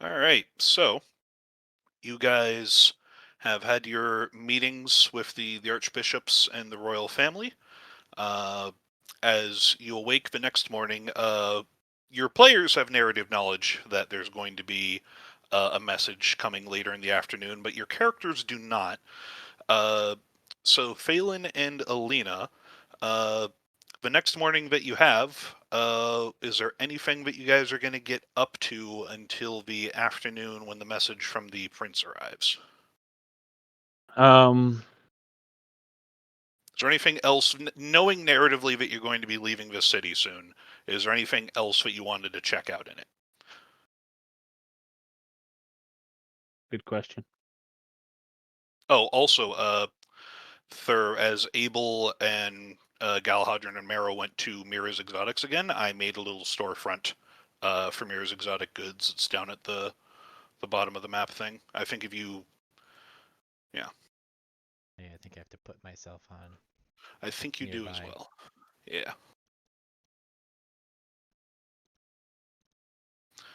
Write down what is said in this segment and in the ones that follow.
All right, so you guys have had your meetings with the archbishops and the royal family. Uh, as you awake the next morning, your players have narrative knowledge that there's going to be a message coming later in the afternoon, but your characters do not. Uh, so Phelan and Aelina, uh, the next morning that you have, is there anything that you guys are going to get up to until the afternoon when the message from the prince arrives? Um, Is there anything else, knowing narratively that you're going to be leaving this city soon, is there anything else that you wanted to check out in it? good question. Oh, also, as Abel and Galahadron and Mero went to Mira's Exotics again, I made a little storefront for Mira's Exotic Goods. It's down at the bottom of the map thing. I think if you, yeah, Yeah, I think I have to put myself on I think you do as nearby. well. Yeah.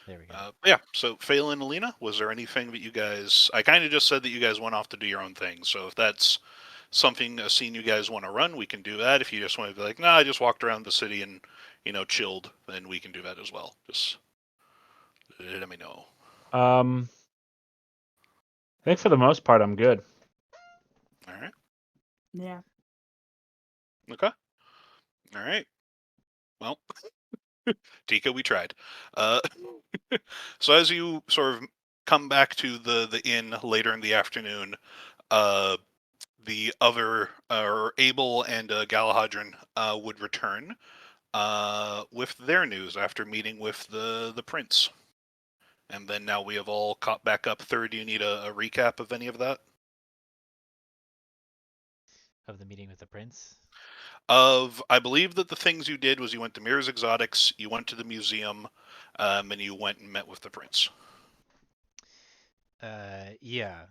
There we go. Yeah, so Phelan and Alina, was there anything that you guys... I kind of just said that you guys went off to do your own thing, so if that's something, a scene you guys want to run, we can do that. If you just want to be like, nah, I just walked around the city and, chilled, then we can do that as well. Just let me know. Um, I think for the most part, I'm good. All right. Yeah. Okay. All right. Well, Tika, we tried. Uh, so as you sort of come back to the inn later in the afternoon, uh, the other, or Abel and Galahadron, would return with their news after meeting with the prince. And then now we have all caught back up. Third, do you need a recap of any of that? Of the meeting with the prince? I believe that the things you did was you went to Mirror's Exotics, you went to the museum, and you went and met with the prince. Yeah.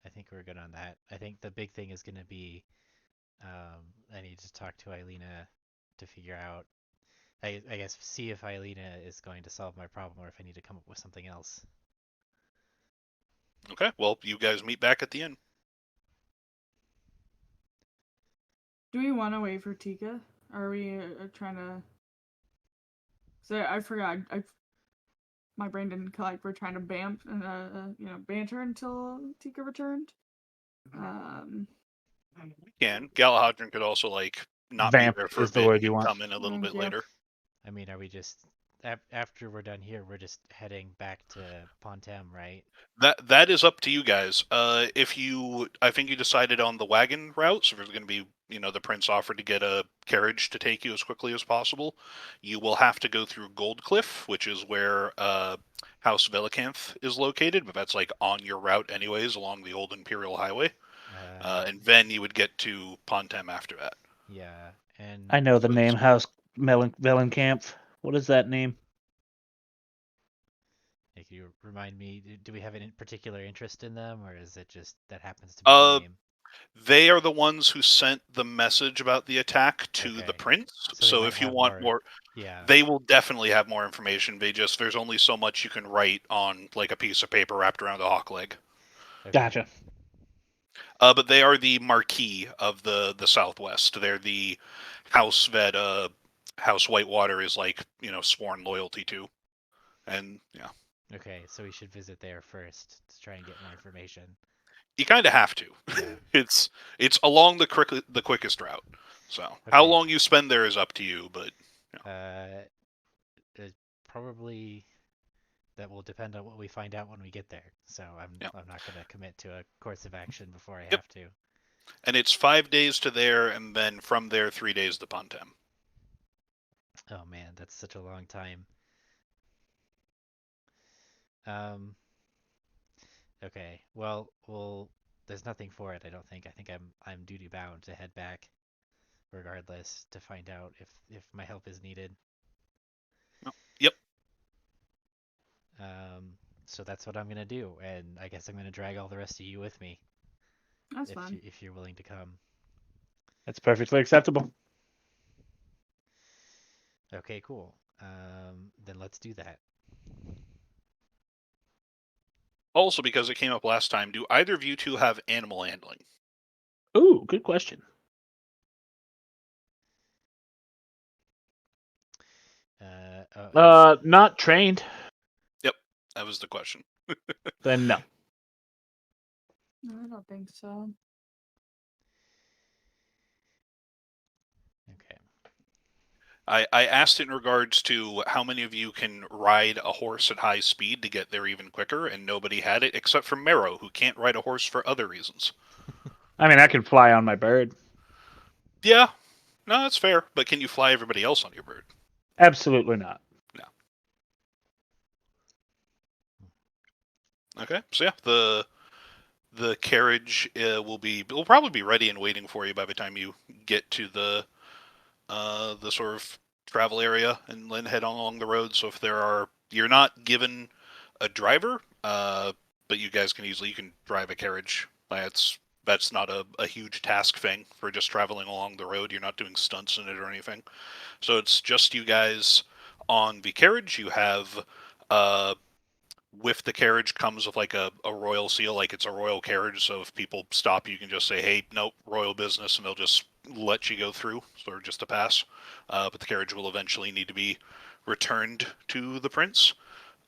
I think we're good on that. I think the big thing is going to be I need to talk to Aelina to figure out, I guess, see if Aelina is going to solve my problem or if I need to come up with something else. Okay, well, you guys meet back at the inn. Do we want to wait for Tika? Are we trying to? So I forgot. My brain didn't collect. We're trying to banter until Tika returned. Um. We can. Galahadron could also, not be Vamp there for a is the bit word you and want. come in a little Thank bit you. later. I mean, are we just after we're done here, we're just heading back to Pontem, right? That is up to you guys. If you, I think you decided on the wagon route, so there's going to be, the prince offered to get a carriage to take you as quickly as possible. You will have to go through Goldcliff, which is where House Velicanth is located, but that's on your route anyways, along the old Imperial Highway. And then you would get to Pontem after that. Yeah, and I know the So name House Mellencamp. What is that name? can you remind me, do we have any particular interest in them, or is it just that happens to be the name? they are the ones who sent the message about the attack to the Okay, prince. so they So might if you have want more. more, Yeah, they will definitely have more information. There's only so much you can write on a piece of paper wrapped around a hawk leg. okay. Gotcha. But they are the marquis of the Southwest. They're the house that House Whitewater is sworn loyalty to, and yeah, Okay, so we should visit there first to try and get more information. you kind of have to. Yeah. it's along the quickest route. So how Okay. long you spend there is up to you, but Uh, Probably that will depend on what we find out when we get there. So yeah. I'm not gonna commit to a course of action before I Yep. have to. And it's 5 days to there, and then from there 3 days to Pontem. Oh man, that's such a long time. Um. Okay. Well, there's nothing for it. I don't think. I think I'm duty bound to head back, regardless, to find out if my help is needed. Yep. Um. So that's what I'm gonna do, and I guess I'm gonna drag all the rest of you with me That's fun. if you're willing to come. That's perfectly acceptable. Okay, cool. Then let's do that. Also, because it came up last time, do either of you two have animal handling? Ooh, good question. Not trained. Yep, that was the question. Then no. I don't think so. Okay. I asked in regards to how many of you can ride a horse at high speed to get there even quicker, and nobody had it except for Marrow, who can't ride a horse for other reasons. I mean, I can fly on my bird. Yeah, no, that's fair, but can you fly everybody else on your bird? Absolutely not. No. Okay, so yeah, the carriage will probably be ready and waiting for you by the time you get to the sort of travel area and then head on along the road. So if you're not given a driver, but you guys you can drive a carriage. That's not a huge task thing for just traveling along the road. You're not doing stunts in it or anything. So it's just you guys on the carriage. You have with the carriage comes with like a royal seal, like it's a royal carriage. So if people stop, you can just say, "Hey, nope, royal business," and they'll just let you go through, sort of just a pass. But the carriage will eventually need to be returned to the prince.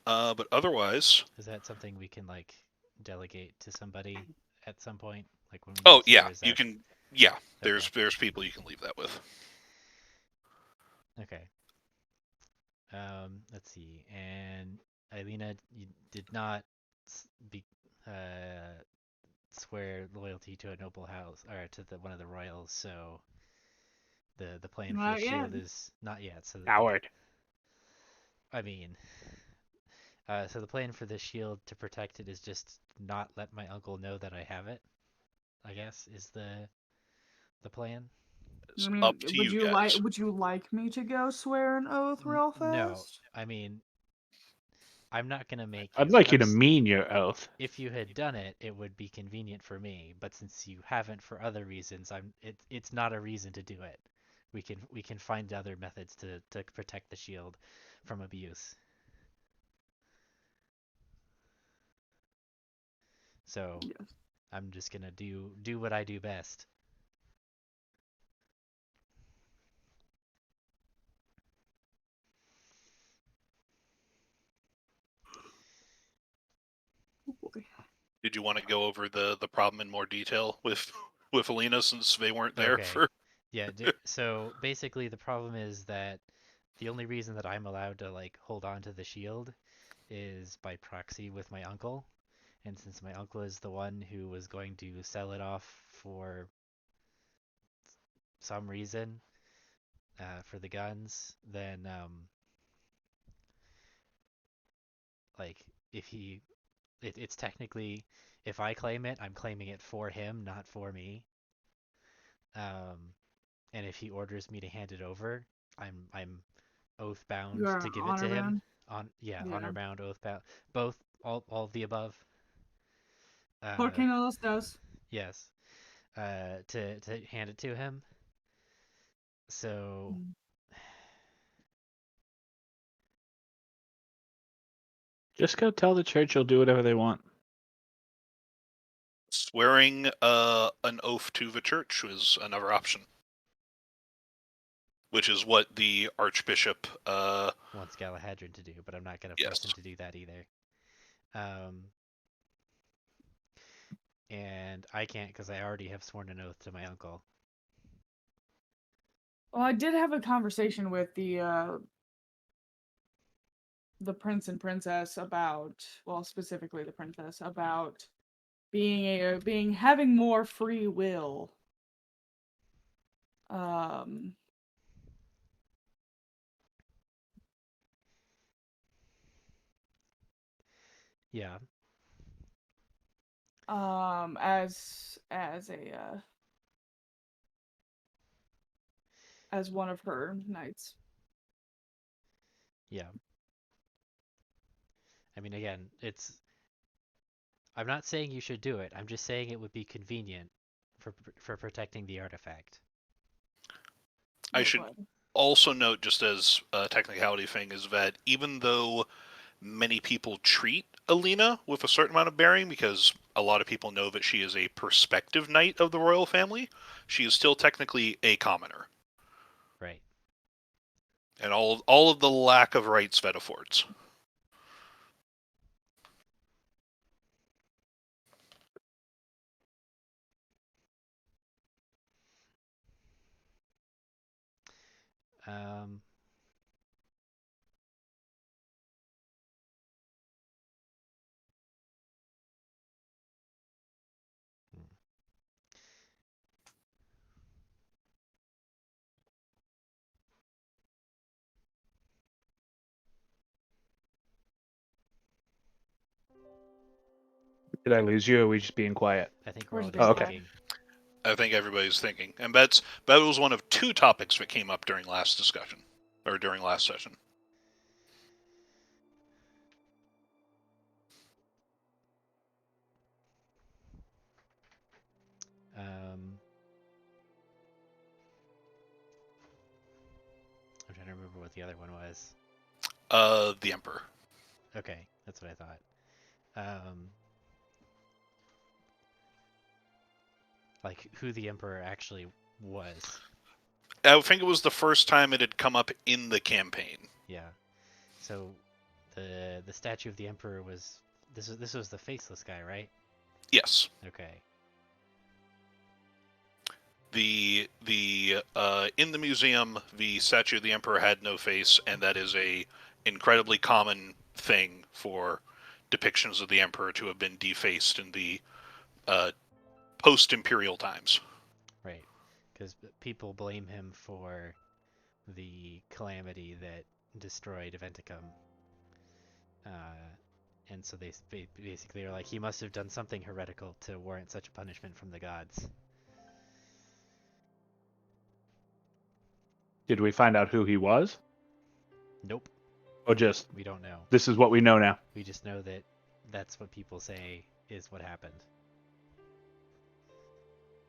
But otherwise, Is that something we can like delegate to somebody at some point, like when we oh get to, yeah, or is you that can. Yeah, okay? there's people you can leave that with. Okay. Let's see. And Aelina, you did not be swear loyalty to a noble house or to one of the royals, so the plan for the Not yet. shield is not yet. So Howard. I mean, so the plan for the shield to protect it is just not let my uncle know that I have it. I guess is the plan. It's I up mean, to you guys. would you like me to go swear an oath real No, fast? I mean, I'm not gonna make I'd you. like you to mean your oath. If you had done it, it would be convenient for me. But since you haven't for other reasons, it's not a reason to do it. We can find other methods to protect the shield from abuse. So Yes. I'm just gonna do what I do best. Oh boy. Did you want to go over the problem in more detail with with Aelina since they weren't there Okay. for? Yeah, so basically the problem is that the only reason that I'm allowed to like hold on to the shield is by proxy with my uncle. And since my uncle is the one who was going to sell it off for some reason, for the guns, then like if it's technically, if I claim it, I'm claiming it for him, not for me. Um, and if he orders me to hand it over, I'm oath You bound to are give it to honor him. bound? Yeah. Honor bound, oath bound, both, all of the above. Uh, Joaquin Ellis does. yes. To hand it to him. So Mm. Just go tell the church you'll do whatever they want. Swearing an oath to the church was another option, which is what the archbishop. wants Galahadrin to do, but I'm not gonna force him Yes, to do that either. Um, and I can't because I already have sworn an oath to my uncle. Well, I did have a conversation with the prince and princess about, well, specifically the princess about being having more free will. Um, Yeah, as a as one of her knights. yeah. I mean, again, it's. I'm not saying you should do it. I'm just saying it would be convenient for protecting the artifact. I Oh, should good. also note, just as a technicality thing, is that even though many people treat Aelina with a certain amount of bearing, because a lot of people know that she is a prospective knight of the royal family. She is still technically a commoner, Right. and all of the lack of rights that affords. Um, hmm. Did I lose you, or are we just being quiet? I think We're we're all just just being quiet. thinking. I think everybody's thinking, and that was one of two topics that came up during last discussion, or during last session. Um, I'm trying to remember what the other one was. The Emperor. Okay, that's what I thought. Like who the Emperor actually was. I think it was the first time it had come up in the campaign. Yeah. So the statue of the Emperor was this was the faceless guy, right? Yes. Okay. The in the museum, the statue of the Emperor had no face, and that is a incredibly common thing for depictions of the Emperor to have been defaced in the post-imperial times. Right. Because people blame him for the calamity that destroyed Aventicum. And so they basically are like, he must have done something heretical to warrant such a punishment from the gods. Did we find out who he was? Nope, Or just, we don't know. this is what we know now? We just know that that's what people say is what happened.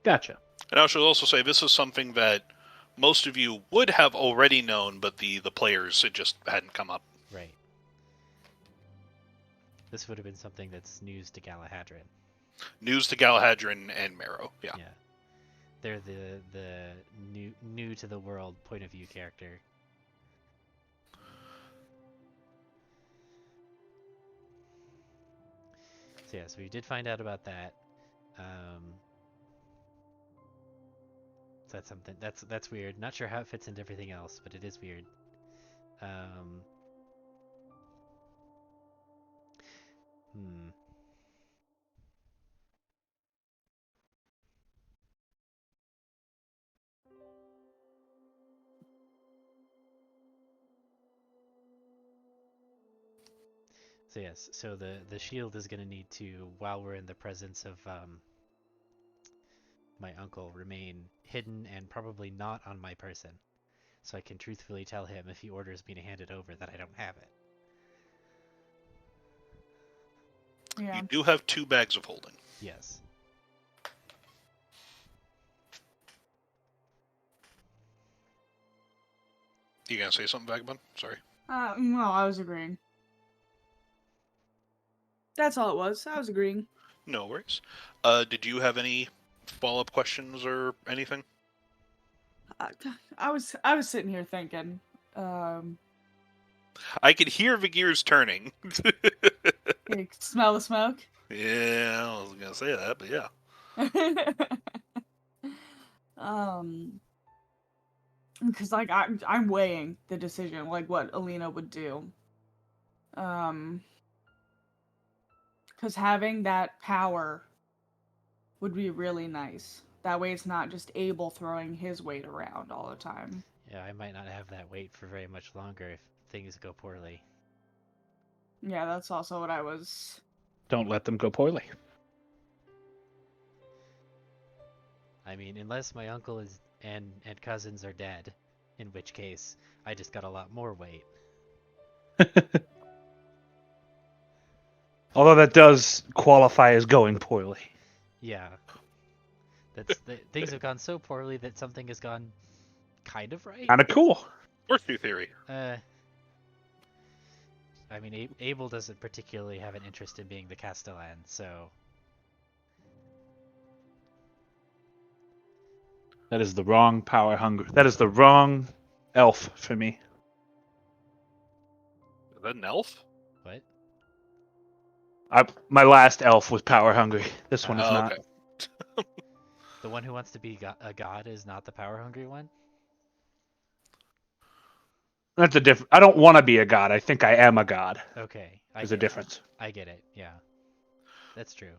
Gotcha. And I should also say this is something that most of you would have already known, but the players, it just hadn't come up. Right. This would have been something that's news to Galahadrin. News to Galahadrin and Marrow. Yeah. Yeah. They're the new to the world point of view character. So yeah, so we did find out about that. So that's something that's weird. Not sure how it fits into everything else, but it is weird. Hmm. So yes, so the shield is going to need to, while we're in the presence of my uncle, remain hidden and probably not on my person, so I can truthfully tell him if he orders me to hand it over that I don't have it. Yeah. You do have 2 bags of holding. Yes. You gonna say something, Vagabond? Sorry. No, I was agreeing. That's all it was. I was agreeing. No worries. Did you have any follow-up questions or anything? I was sitting here thinking. I could hear the gears turning. You smell the smoke? Yeah, I was gonna say that, but yeah. Because like I'm weighing the decision, like what Aelina would do. Because having that power would be really nice. That way, it's not just Abel throwing his weight around all the time. Yeah, I might not have that weight for very much longer if things go poorly. Yeah, that's also what I was. Don't let them go poorly. I mean, unless my uncle is and cousins are dead, in which case I just got a lot more weight. Although that does qualify as going poorly. Yeah. Things have gone so poorly that something has gone kind of right. Kind of cool. Horseshoe theory. I mean, Abel doesn't particularly have an interest in being the Castellan, so That is the wrong power hungry. That is the wrong elf for me. Is that an elf? what? My last elf was power hungry. This one is Oh, not. okay. The one who wants to be a god is not the power hungry one? That's a different. I don't want to be a god. I think I am a god. Okay, There's a difference. I get it. Yeah, that's true.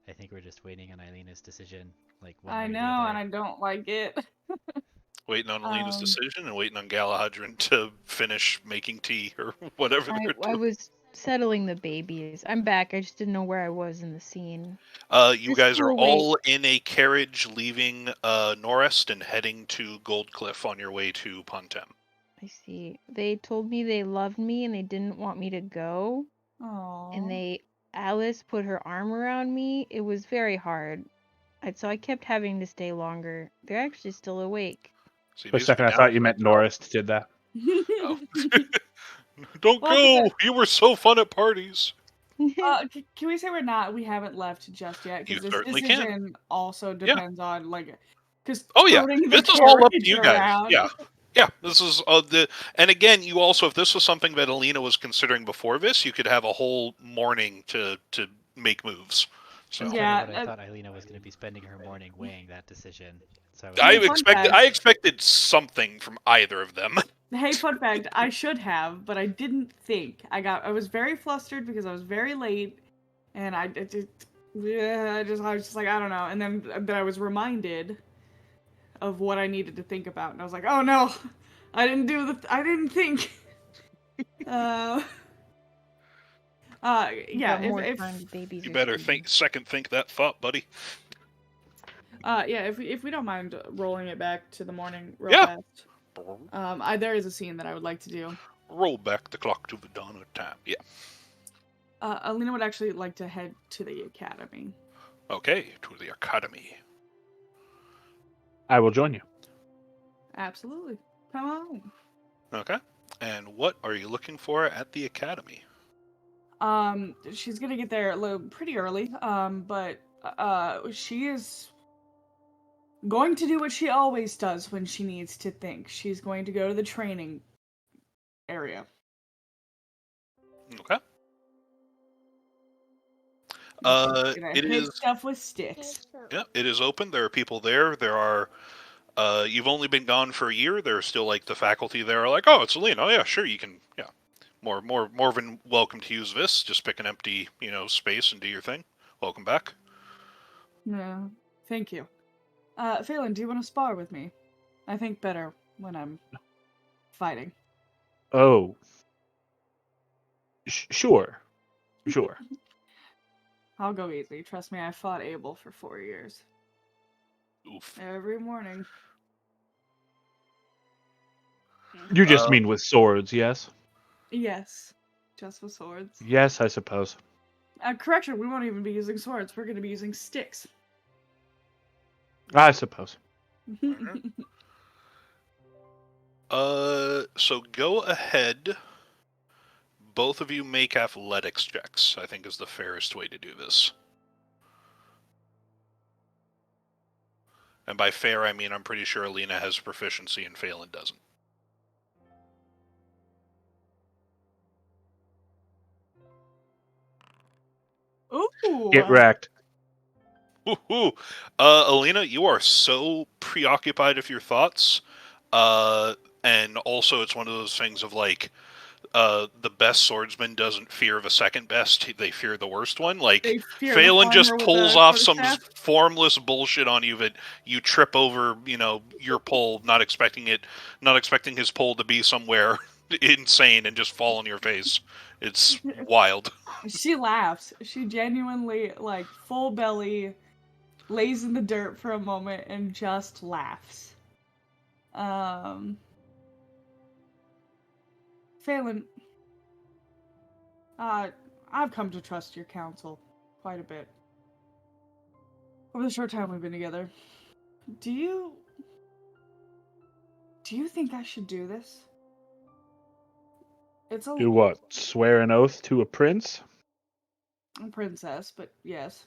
I think we're just waiting on Aelina's decision, like one I way or the know, other. and I don't like it. Waiting on Alina's Um, decision and waiting on Galahadrin to finish making tea or whatever they're I doing. was settling the babies. I'm back. I just didn't know where I was in the scene. You You're guys still are awake. all in a carriage leaving Norest and heading to Goldcliff on your way to Pontem. I see. They told me they loved me and they didn't want me to go. oh. And Alice put her arm around me. It was very hard. So I kept having to stay longer. They're actually still awake. So you For a basically second, I now thought you have meant a job. Norest did that. Oh. Don't Well, go! You were so fun at parties. Can we say we haven't left just yet? You Because this certainly can. decision also Yeah. depends on, like, because Oh yeah, turning this the is all up to carriage you guys. around. Yeah. This is and again, you also, if this was something that Aelina was considering before this, you could have a whole morning to make moves. So That's Yeah, kind of what I thought Aelina was going to be spending her morning weighing that decision. So I Hey, fun fact. expected something from either of them. Hey, fun fact, I should have, but I didn't think. I was very flustered because I was very late, and I was just like, I don't know. And then I was reminded of what I needed to think about, and I was like, oh no, I didn't think. Yeah, Got more if time. The babies You are better sleeping. think that thought, buddy. yeah, if we don't mind rolling it back to the morning real Yeah. fast. There is a scene that I would like to do. Roll back the clock to the dawn of time. Yeah. Aelina would actually like to head to the academy. Okay, to the academy. I will join you. Absolutely. Come on. Okay. And what are you looking for at the academy? She's gonna get there pretty early. But she is going to do what she always does when she needs to think. She's going to go to the training area. Okay. She's gonna It hit is. stuff with sticks. Yeah, it is open. There are people there. There are. You've only been gone for a year. There's still like the faculty there are like, oh, it's Aelina. Oh yeah, sure, you can. Yeah, more than welcome to use this. Just pick an empty, space and do your thing. Welcome back. No, thank you. Phelan, do you want to spar with me? I think better when I'm fighting. Oh. Sure. I'll go easy. Trust me, I fought Abel for 4 years. Oof. Every morning. You just mean with swords, yes? Yes. Just with swords. Yes, I suppose. Correction, we won't even be using swords. We're going to be using sticks. I suppose. So go ahead. Both of you make athletics checks, I think is the fairest way to do this. And by fair, I mean I'm pretty sure Aelina has proficiency and Phelan doesn't. Ooh. Get wrecked. Woohoo! Aelina, you are so preoccupied with your thoughts. And also it's one of those things of like, the best swordsman doesn't fear the second best, they fear the worst one. Like, Phelan just pulls off some formless bullshit on you that you trip over, your pole, not expecting his pole to be somewhere insane and just fall on your face. It's wild. She laughs. She genuinely, like, full belly, lays in the dirt for a moment and just laughs. Phelan, I've come to trust your counsel quite a bit. Over the short time we've been together. Do you think I should do this? It's a Do what? Swear an oath to a prince? princess, but yes.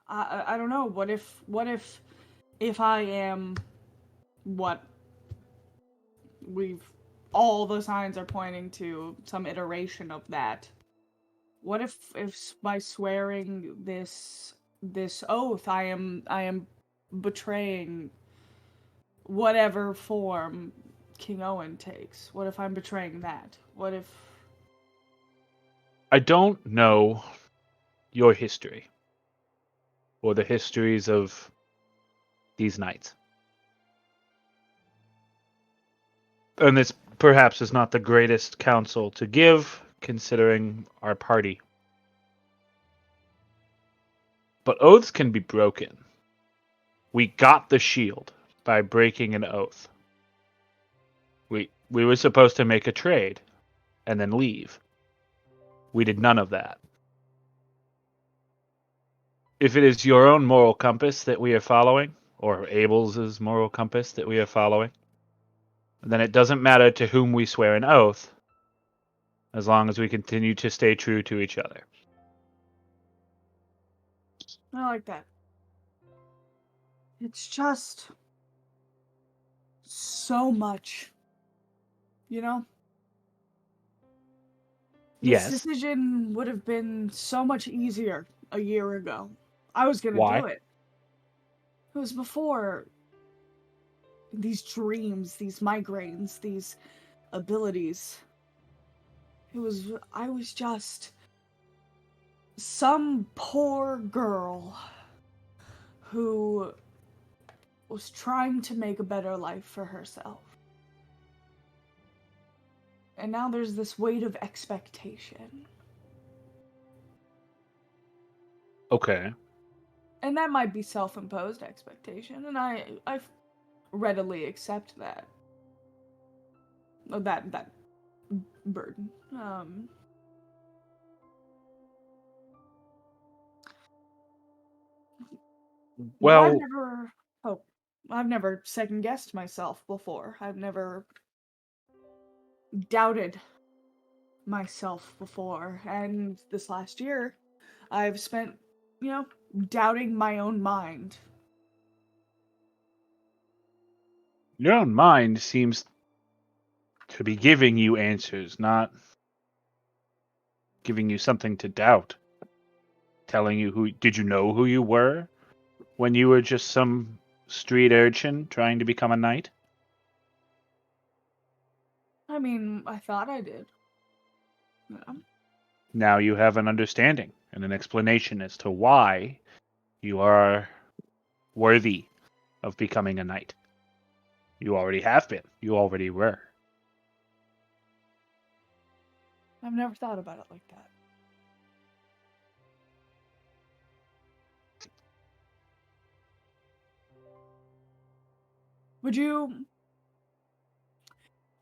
I don't know. What if I am what we've all the signs are pointing to some iteration of that? What if by swearing this oath I am betraying whatever form King Owen takes? What if I'm betraying that? What if I don't know your history or the histories of these knights. And this perhaps is not the greatest counsel to give, considering our party. But oaths can be broken. We got the shield by breaking an oath. We were supposed to make a trade and then leave. We did none of that. If it is your own moral compass that we are following, or Abel's moral compass that we are following, then it doesn't matter to whom we swear an oath, as long as we continue to stay true to each other. I like that. It's just so much. You know? This Yes. decision would have been so much easier a year ago. I was gonna Why? do it. It was before these dreams, these migraines, these abilities. I was just some poor girl who was trying to make a better life for herself. And now there's this weight of expectation. Okay. And that might be self-imposed expectation, and I readily accept that. That burden. But Well, I've never second guessed myself before. I've never doubted myself before. And this last year, I've spent, doubting my own mind. your own mind seems to be giving you answers, not giving you something to doubt. Telling you did you know who you were when you were just some street urchin trying to become a knight? I mean, I thought I did. Yeah. Now you have an understanding and an explanation as to why you are worthy of becoming a knight. You already have been. You already were. I've never thought about it like that. Would you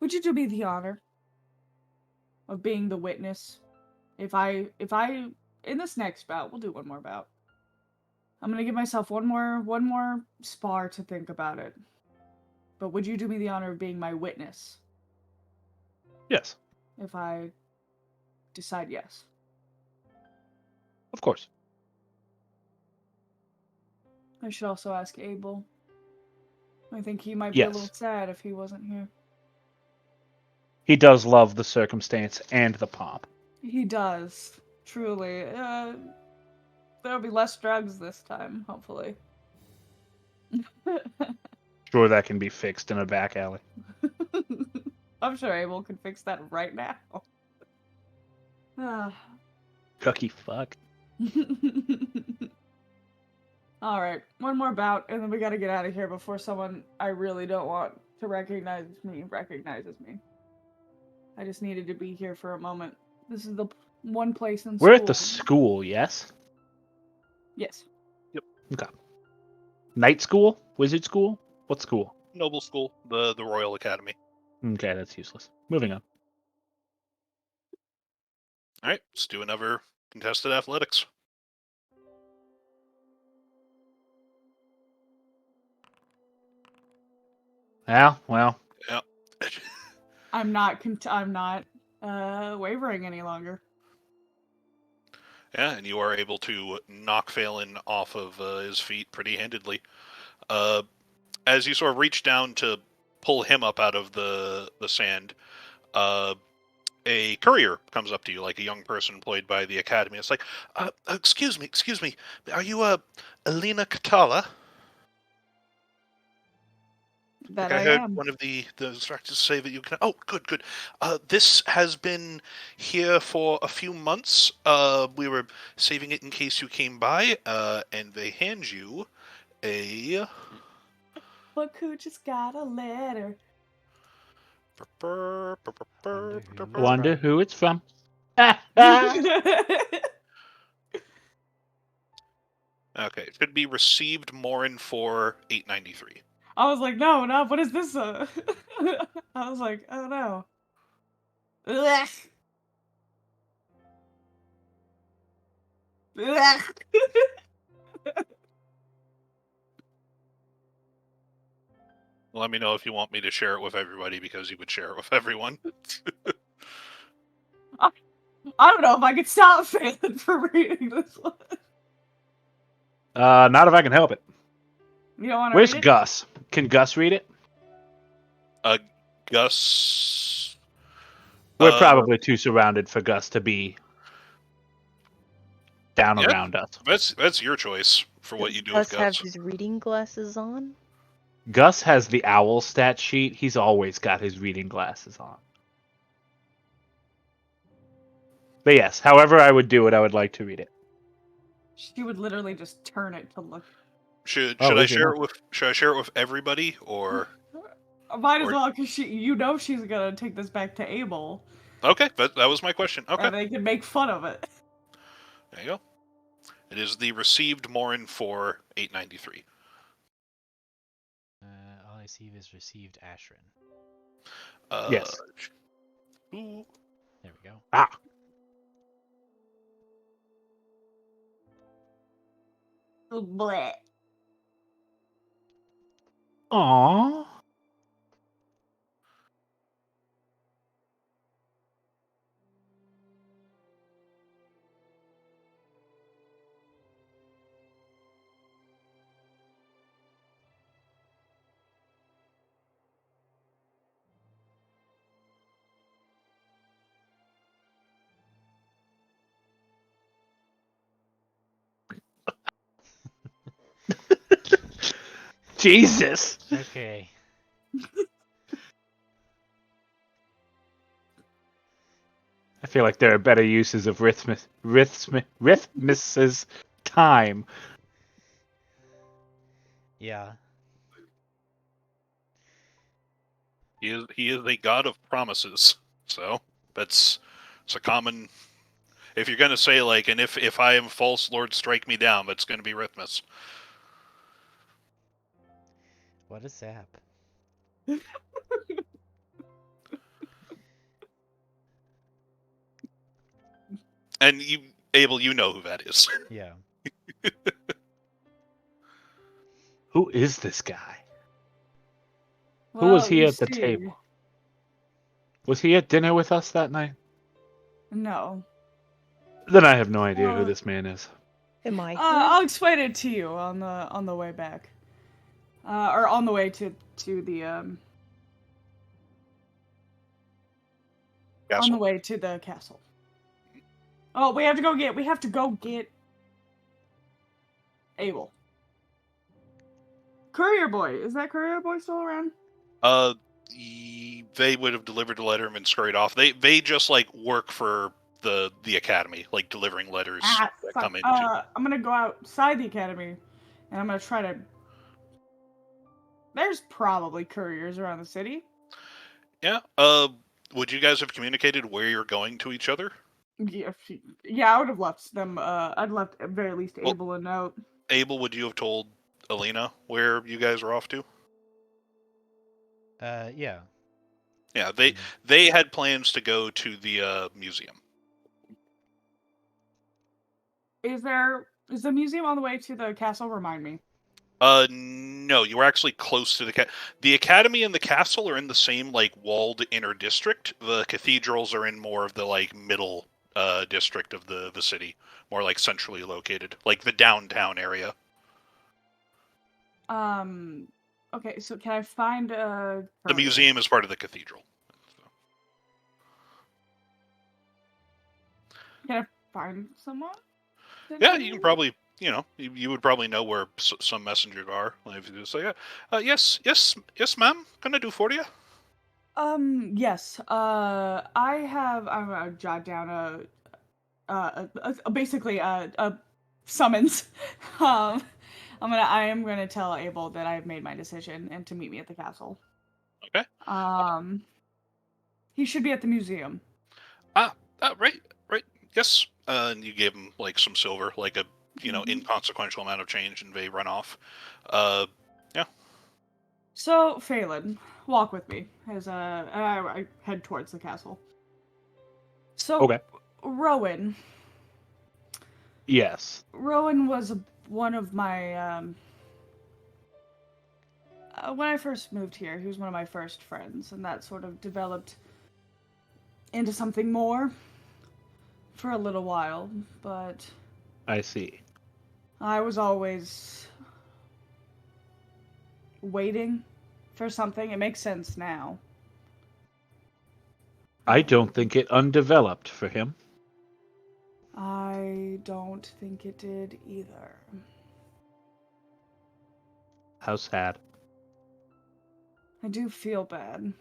do me the honor of being the witness if I in this next bout, we'll do one more bout. I'm gonna give myself one more spar to think about it. But would you do me the honor of being my witness Yes, if I decide yes? of course. I should also ask Abel. I think he might be a little Yes. sad if he wasn't here. He does love the circumstance and the pomp. He does, truly. There'll be less drugs this time, hopefully. Sure, that can be fixed in a back alley. I'm sure Abel could fix that right now. Cookie fuck. Alright, one more bout, and then we gotta get out of here before someone I really don't want to recognize me recognizes me. I just needed to be here for a moment. This is the one place in school. We're at the school, yes? Yes. Okay. Night school? Wizard school? What school? Noble School, the Royal Academy. Okay, that's useless. Moving on. All right, let's do another contested athletics. Yeah, well, Yeah. I'm not wavering any longer. Yeah, and you are able to knock Phelan off of his feet pretty handedly. As you sort of reach down to pull him up out of the sand, a courier comes up to you, like a young person employed by the academy. It's like, excuse me, are you Aelina Katala? That Like I I heard am. one of the instructors say that you can. Oh, good. This has been here for a few months. We were saving it in case you came by. And they hand you a. Look who just got a letter. Wonder who it's wonder from. who it's from. Okay, it should be received Morin for 893. I was like, no, what is this? I was like, oh no. Ugh. Ugh. Let me know if you want me to share it with everybody, because you would share it with everyone. I don't know if I could stop Phelan from reading this one. Not if I can help it. You don't want to Where's read it? Gus? Can Gus read it? Gus. We're probably too surrounded for Gus to be down Yeah, around us. that's your choice for what Does you do with Gus have Gus. his reading glasses on? Gus has the owl stat sheet. He's always got his reading glasses on. But yes, however I would do it, I would like to read it. She would literally just turn it to look. Should Oh, I is he share not? it with everybody, or Might as Or- well, because she's gonna take this back to Abel, okay? That was my question. Okay, and they can make fun of it. there you go. It is the received Morin for 893. All I see is received Ashrin. Yes. Ooh, There we go. Ah. Bleh. Aww. Jesus. Okay. I feel like there are better uses of Rithmus's time. Yeah. he is a god of promises. So it's a common. If you're gonna say like, and if I am false, Lord, strike me down, that's gonna be Rithmus. What a sap. And you, Abel, you know who that is. Yeah. Who is this guy? Who Well, was he you at the see. table? Was he at dinner with us that night? No. Then I have no idea who this man is. Am I here? I'll explain it to you on the way back, or on the way to the on the Castle. way to the castle. Oh, we have to go get Abel. Courier boy, is that courier boy still around? They would have delivered the letter and been scurried off. They just like work for the academy, like delivering letters that Fuck. come in. I'm gonna go outside the academy, and I'm gonna try to. There's probably couriers around the city. Yeah. Would you guys have communicated where you're going to each other? Yeah, I would have left them. I'd left at very least Well- Abel a note. Abel, would you have told Aelina where you guys are off to? Yeah. Yeah, they had plans to go to the museum. Is the museum on the way to the castle? Remind me. No, you were actually close to the academy and the castle are in the same like walled inner district. The cathedrals are in more of the like middle district of the city, more like centrally located, like the downtown area. Okay, so can I find a The museum is part of the cathedral. Can I find someone? Yeah, you can probably, you would probably know where some messengers are. Like, if you just say, yes, ma'am, can I do for you? Yes. I'm gonna jot down basically a summons. um, I am gonna tell Abel that I've made my decision and to meet me at the castle. Okay. He should be at the museum. Right. Yes. And you gave him like some silver, like a inconsequential amount of change, and they run off. Yeah. So Phelan, walk with me as I head towards the castle. So Okay. Rowan. Yes. Rowan was one of my when I first moved here, he was one of my first friends, and that sort of developed into something more for a little while, but I see. I was always waiting for something. It makes sense now. I don't think it undeveloped for him. I don't think it did either. How sad. I do feel bad.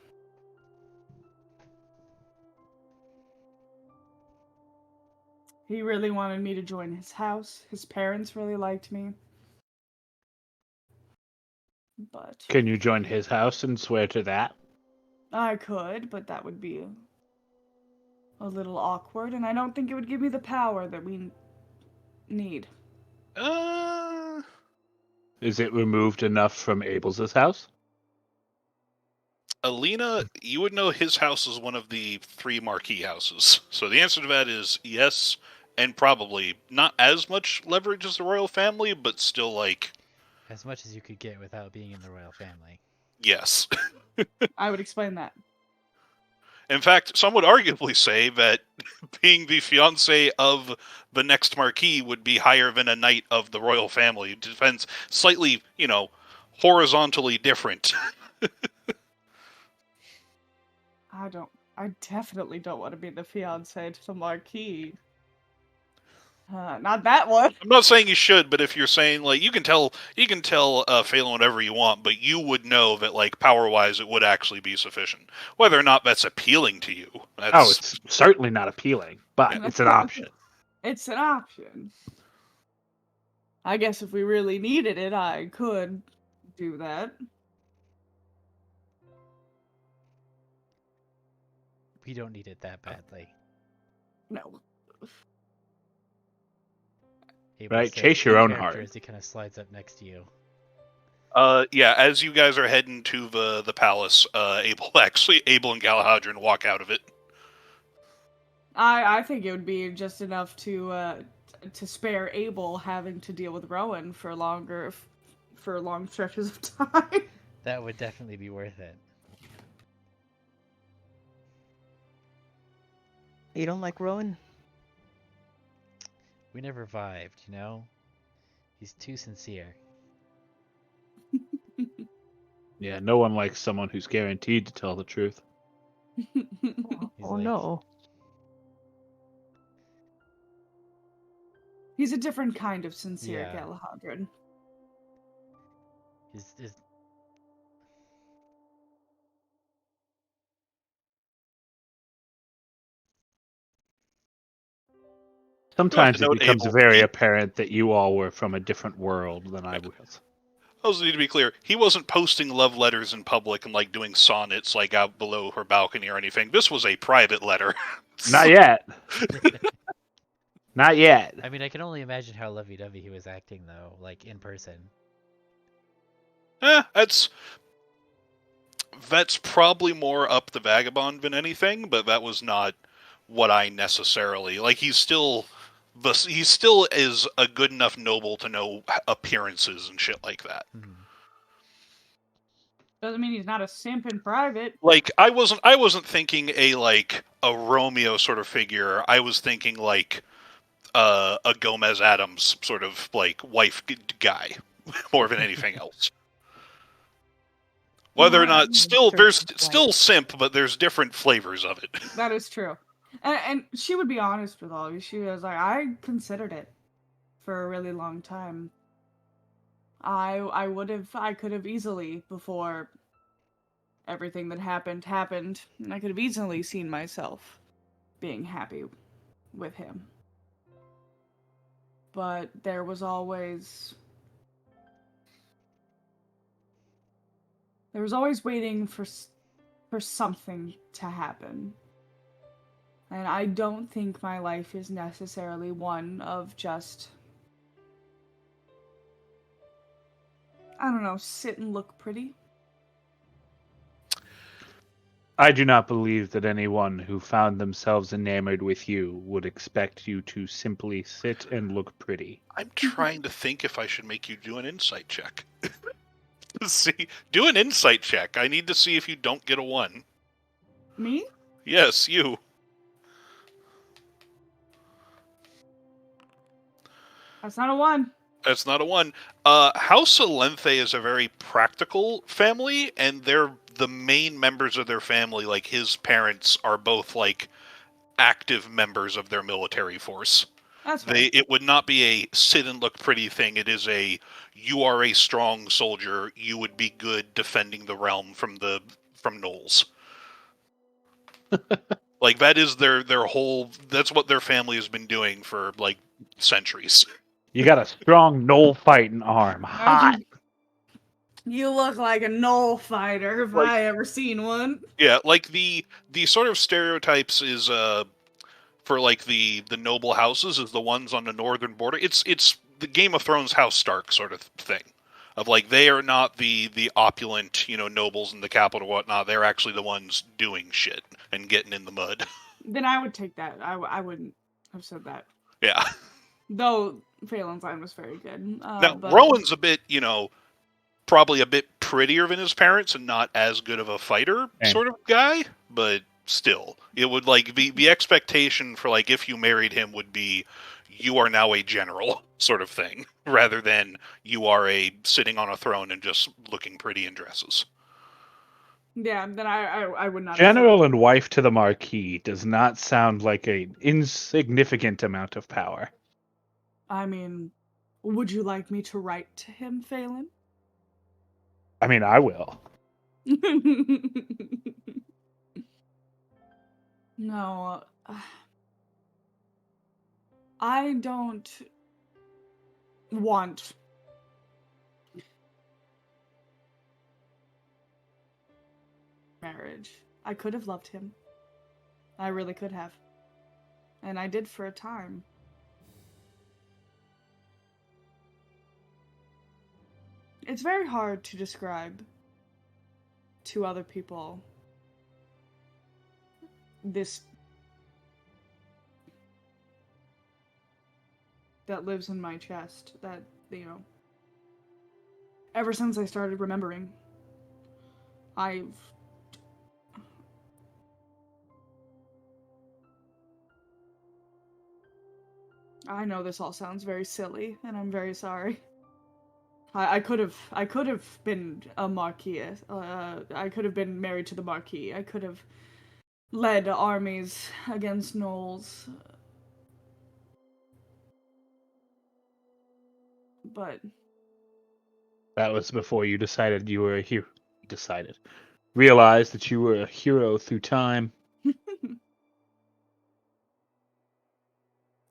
He really wanted me to join his house. His parents really liked me. But Can you join his house and swear to that? I could, but that would be a little awkward, and I don't think it would give me the power that we need. Is it removed enough from Abel's house? Aelina, you would know his house is one of the 3 marquee houses. So the answer to that is yes, and probably not as much leverage as the royal family, but still like As much as you could get without being in the royal family. yes. I would explain that. In fact, some would arguably say that being the fiance of the next marquis would be higher than a knight of the royal family. It depends, slightly, horizontally different. I definitely don't want to be the fiance to the Marquis. Not that one. I'm not saying you should, but if you're saying like you can tell Phelan whatever you want, but you would know that like power wise it would actually be sufficient. Whether or not that's appealing to you. It's certainly not appealing, but Yeah. it's an option. It's an option. I guess if we really needed it, I could do that. We don't need it that badly. No. Abel Right, says chase your in own character heart. As he kind of slides up next to you. Yeah, as you guys are heading to the palace, Abel and Galahadran walk out of it. I think it would be just enough to spare Abel having to deal with Rowan for long stretches of time. That would definitely be worth it. You don't like Rowan? We never vibed, you know? He's too sincere. Yeah, no one likes someone who's guaranteed to tell the truth. Oh no. He's a different kind of sincere, Yeah. Galahadran. He's Sometimes it Note becomes Abel. very apparent that you all were from a different world than I was. I also need to be clear, he wasn't posting love letters in public and like doing sonnets like out below her balcony or anything. This was a private letter. Not yet. Not yet. I mean, I can only imagine how lovey-dovey he was acting, though, like, in person. That's probably more up the vagabond than anything, but that was not what I necessarily... Like, he's still he still is a good enough noble to know appearances and shit like that. Mhm. Doesn't mean he's not a simp in private. Like I wasn't thinking a Romeo sort of figure. I was thinking like a Gomez Adams sort of like wife guy more than anything else. Whether or not there's still simp, but there's different flavors of it. That is true. And she would be honest with all of you. She was like, I considered it for a really long time. I could have easily, before everything that happened, and I could have easily seen myself being happy with him. But there was always waiting for something to happen. And I don't think my life is necessarily one of just, I don't know, sit and look pretty. I do not believe that anyone who found themselves enamored with you would expect you to simply sit and look pretty. I'm trying to think if I should make you do an insight check. See, do an insight check. I need to see if you don't get a 1. Me? Yes, you. That's not a 1. That's not a 1. House Alenthe is a very practical family, and they're the main members of their family. Like his parents are both like active members of their military force. That's right. It would not be a sit and look pretty thing. It is you are a strong soldier. You would be good defending the realm from Knowles. Like that is their whole. That's what their family has been doing for like centuries. You got a strong knoll fighting arm. Hot. You look like a knoll fighter if I ever seen one. Yeah, like the sort of stereotypes is for like the noble houses is the ones on the northern border. It's the Game of Thrones House Stark sort of thing. Of like they are not the opulent, nobles in the capital and whatnot. They're actually the ones doing shit and getting in the mud. Then I would take that. I wouldn't have said that. Yeah. Though Phelan's line was very good. Now but... Rowan's a bit, probably a bit prettier than his parents and not as good of a fighter sort of guy, but still, it would like the expectation for like if you married him would be you are now a general sort of thing, rather than you are a sitting on a throne and just looking pretty in dresses. Yeah, then I would not. General and wife to the Marquis does not sound like an insignificant amount of power. I mean, would you like me to write to him, Phelan? I mean, I will. No, I don't want marriage. I could have loved him. I really could have. And I did for a time. It's very hard to describe to other people this that lives in my chest that, ever since I started remembering, I know this all sounds very silly, and I'm very sorry. I could have been a Marquis. I could have been married to the Marquis. I could have led armies against Knowles. But that was before you decided you were a hero. Realized that you were a hero through time.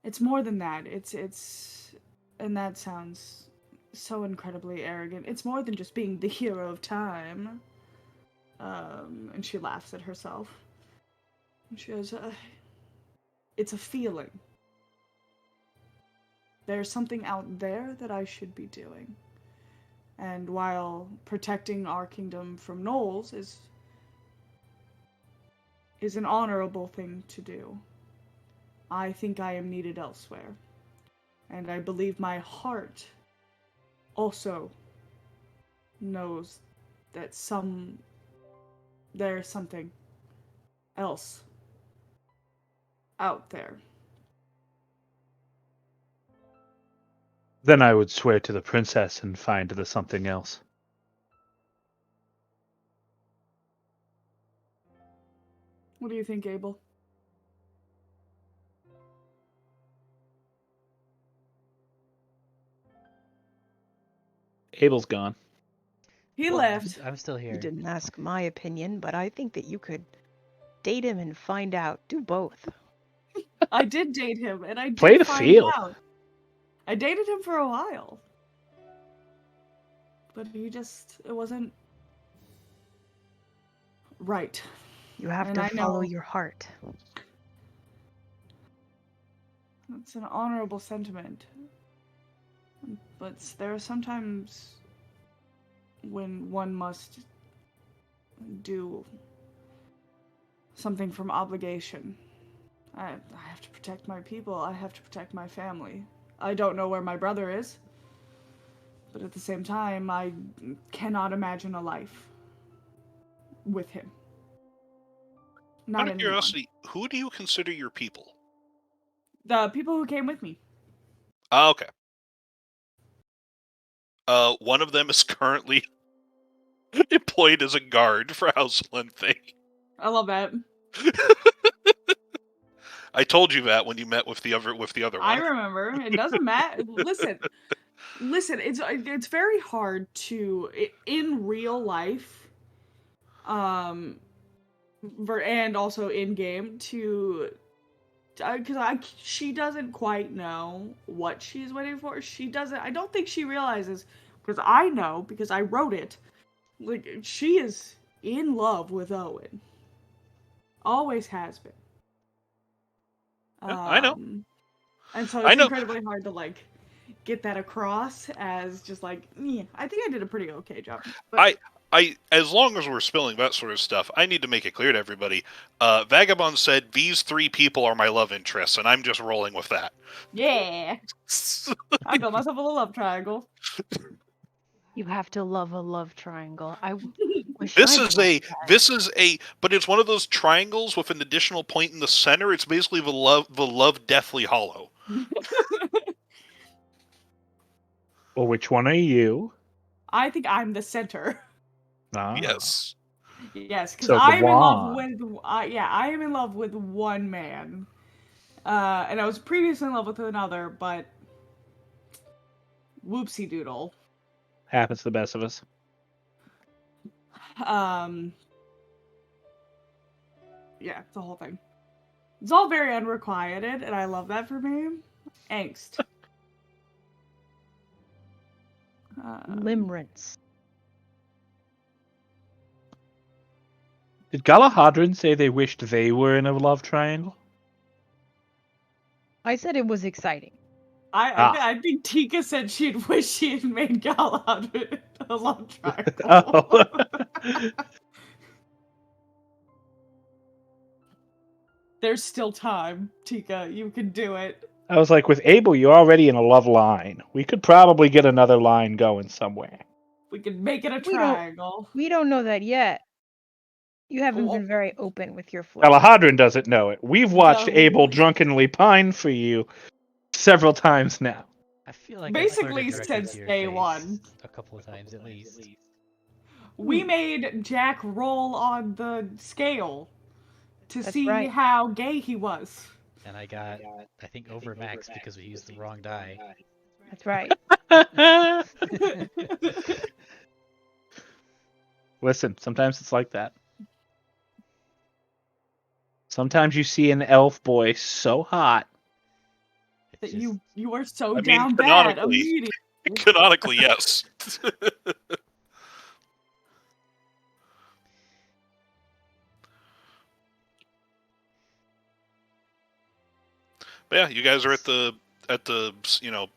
It's more than that. It's and that sounds so incredibly arrogant. It's more than just being the hero of time. And she laughs at herself. And she goes, it's a feeling. There's something out there that I should be doing. And while protecting our kingdom from Knowles is an honorable thing to do, I think I am needed elsewhere. And I believe my heart also knows that there's something else out there. Then I would swear to the princess and find the something else. What do you think, Abel? Abel's gone. He Well, left. I'm still You here. didn't ask my opinion, but I think that you could date him and find out. Do both. I did date him, and I did Play the find field. out. I dated him for a while. But it wasn't right. You have And to I follow know your heart. it's an honorable sentiment. But there are sometimes when one must do something from obligation. I have to protect my people. I have to protect my family. I don't know where my brother is. But at the same time, I cannot imagine a life with him. Not Out of anymore. curiosity, who do you consider your people? The people who came with me. Ah, okay. One of them is currently employed as a guard for House Lenthe. I love that. I told you that when you met with the other one. I remember. It doesn't matter. Listen. It's very hard to in real life, and also in game to, because she doesn't quite know what she's waiting for. She doesn't. I don't think she realizes, because I know, because I wrote it. Like, she is in love with Owen. Always has been. Yeah, I know. And so I it's know. incredibly hard to get that across as just yeah, I think I did a pretty okay job. But I as long as we're spilling that sort of stuff, I need to make it clear to everybody. Vagabond said these 3 people are my love interests, and I'm just rolling with that. yeah, I built myself a little love triangle. You have to love a love triangle. I wish This I'd is loved that. but it's one of those triangles with an additional point in the center. It's basically the love deathly hollow. Well, which one are you? I think I'm the center. Ah. Yes. Yes, because So the I am in love wand. with. I am in love with one man, and I was previously in love with another, but whoopsie doodle. Happens to the best of us. Yeah, the whole thing. It's all very unrequited, and I love that for me. Angst. Limerence. Did Galahadrin say they wished they were in a love triangle? I said it was exciting. I think Tika said she'd wish she had made Galahad a love triangle. Oh. There's still time, Tika. You can do it. I was like, with Abel, you're already in a love line. We could probably get another line going somewhere. We can make it a triangle. We don't know that yet. You haven't Oh. been very open with your flow. Galahadrin doesn't know it. We've watched No. Abel drunkenly pine for you several times now. I feel like Basically I've flirted directly since to your day face one. a couple of times at least. We made Jack roll on the scale to That's see right. how gay he was. And I got, I think, over max because we used the wrong die. That's right. Listen, sometimes it's like that. Sometimes you see an elf boy so hot. That It's just, you are so I mean, down bad canonically. immediately. Canonically, yes. But yeah, you guys are at the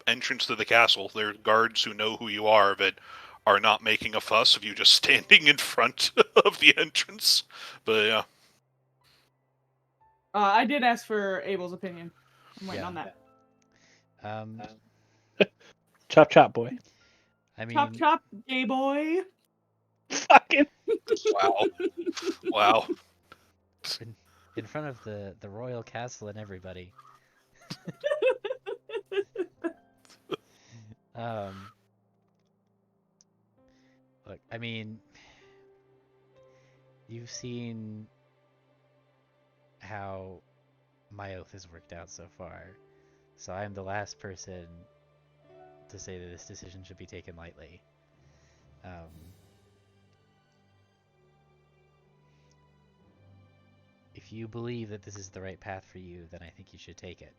entrance to the castle. There are guards who know who you are that are not making a fuss of you just standing in front of the entrance. But yeah. I did ask for Abel's opinion. I'm waiting Yeah. on that. Chop chop boy. I Chop mean, chop, gay boy. Fucking. Wow. Wow. in front of the royal castle and everybody. Um, Look, I mean, you've seen how my oath has worked out so far, so I'm the last person to say that this decision should be taken lightly. If you believe that this is the right path for you, then I think you should take it.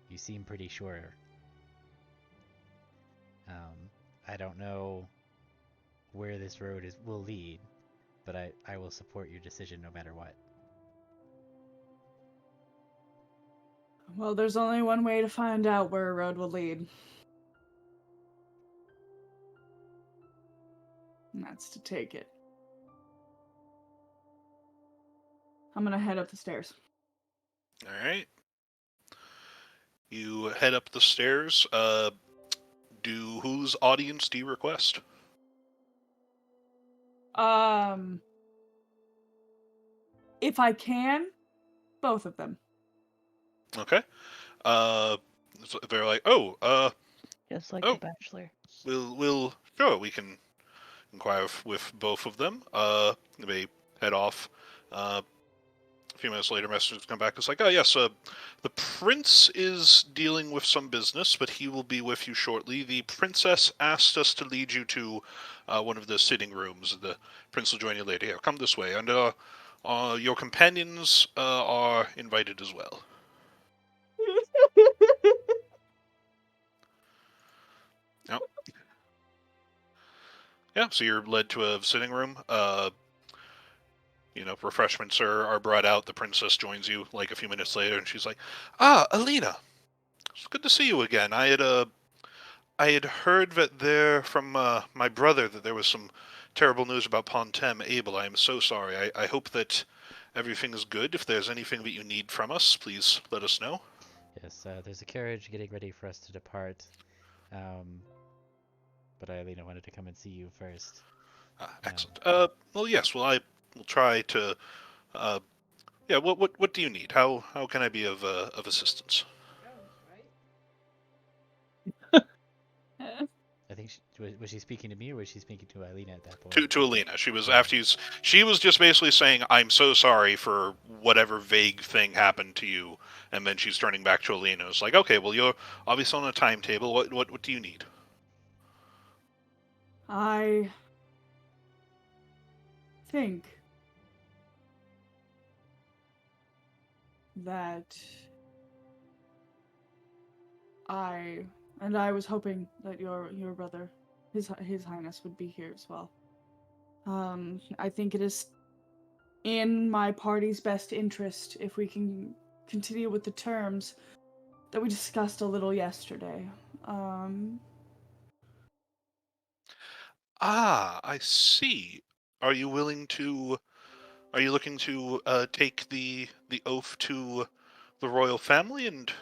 You seem pretty sure. I don't know where this road will lead, but I will support your decision no matter what. Well, there's only one way to find out where a road will lead. And that's to take it. I'm gonna head up the stairs. All right. You head up the stairs. Whose audience do you request? If I can, both of them. Okay. So they're like, oh, Just like Oh. The Bachelor. sure, we can inquire with both of them. They head off. A few minutes later, messages come back. It's like, oh yes, the prince is dealing with some business, but he will be with you shortly. The princess asked us to lead you to one of the sitting rooms. The prince will join you later. Here, come this way, and your companions are invited as well. Yep. Yeah, so you're led to a sitting room. Refreshments are brought out. The princess joins you like a few minutes later, and she's like, "Ah, Aelina, it's good to see you again. I had heard that from my brother that there was some terrible news about Pontem Abel. I am so sorry. I hope that everything is good. If there's anything that you need from us, please let us know." Yes, there's a carriage getting ready for us to depart. But Aelina wanted to come and see you first. Excellent. Well, yes. Well, I will try to. Yeah. What do you need? How can I be of assistance? I think was she speaking to me or was she speaking to Aelina at that point? To Aelina. She was Okay. she was just basically saying, "I'm so sorry for whatever vague thing happened to you," and then she's turning back to Aelina. It's like, okay, well, you're obviously on a timetable. What do you need? I think that I was hoping that your brother, his highness, would be here as well. I think it is in my party's best interest if we can continue with the terms that we discussed a little yesterday. I see. Are you willing to? Are you looking to take the oath to the royal family and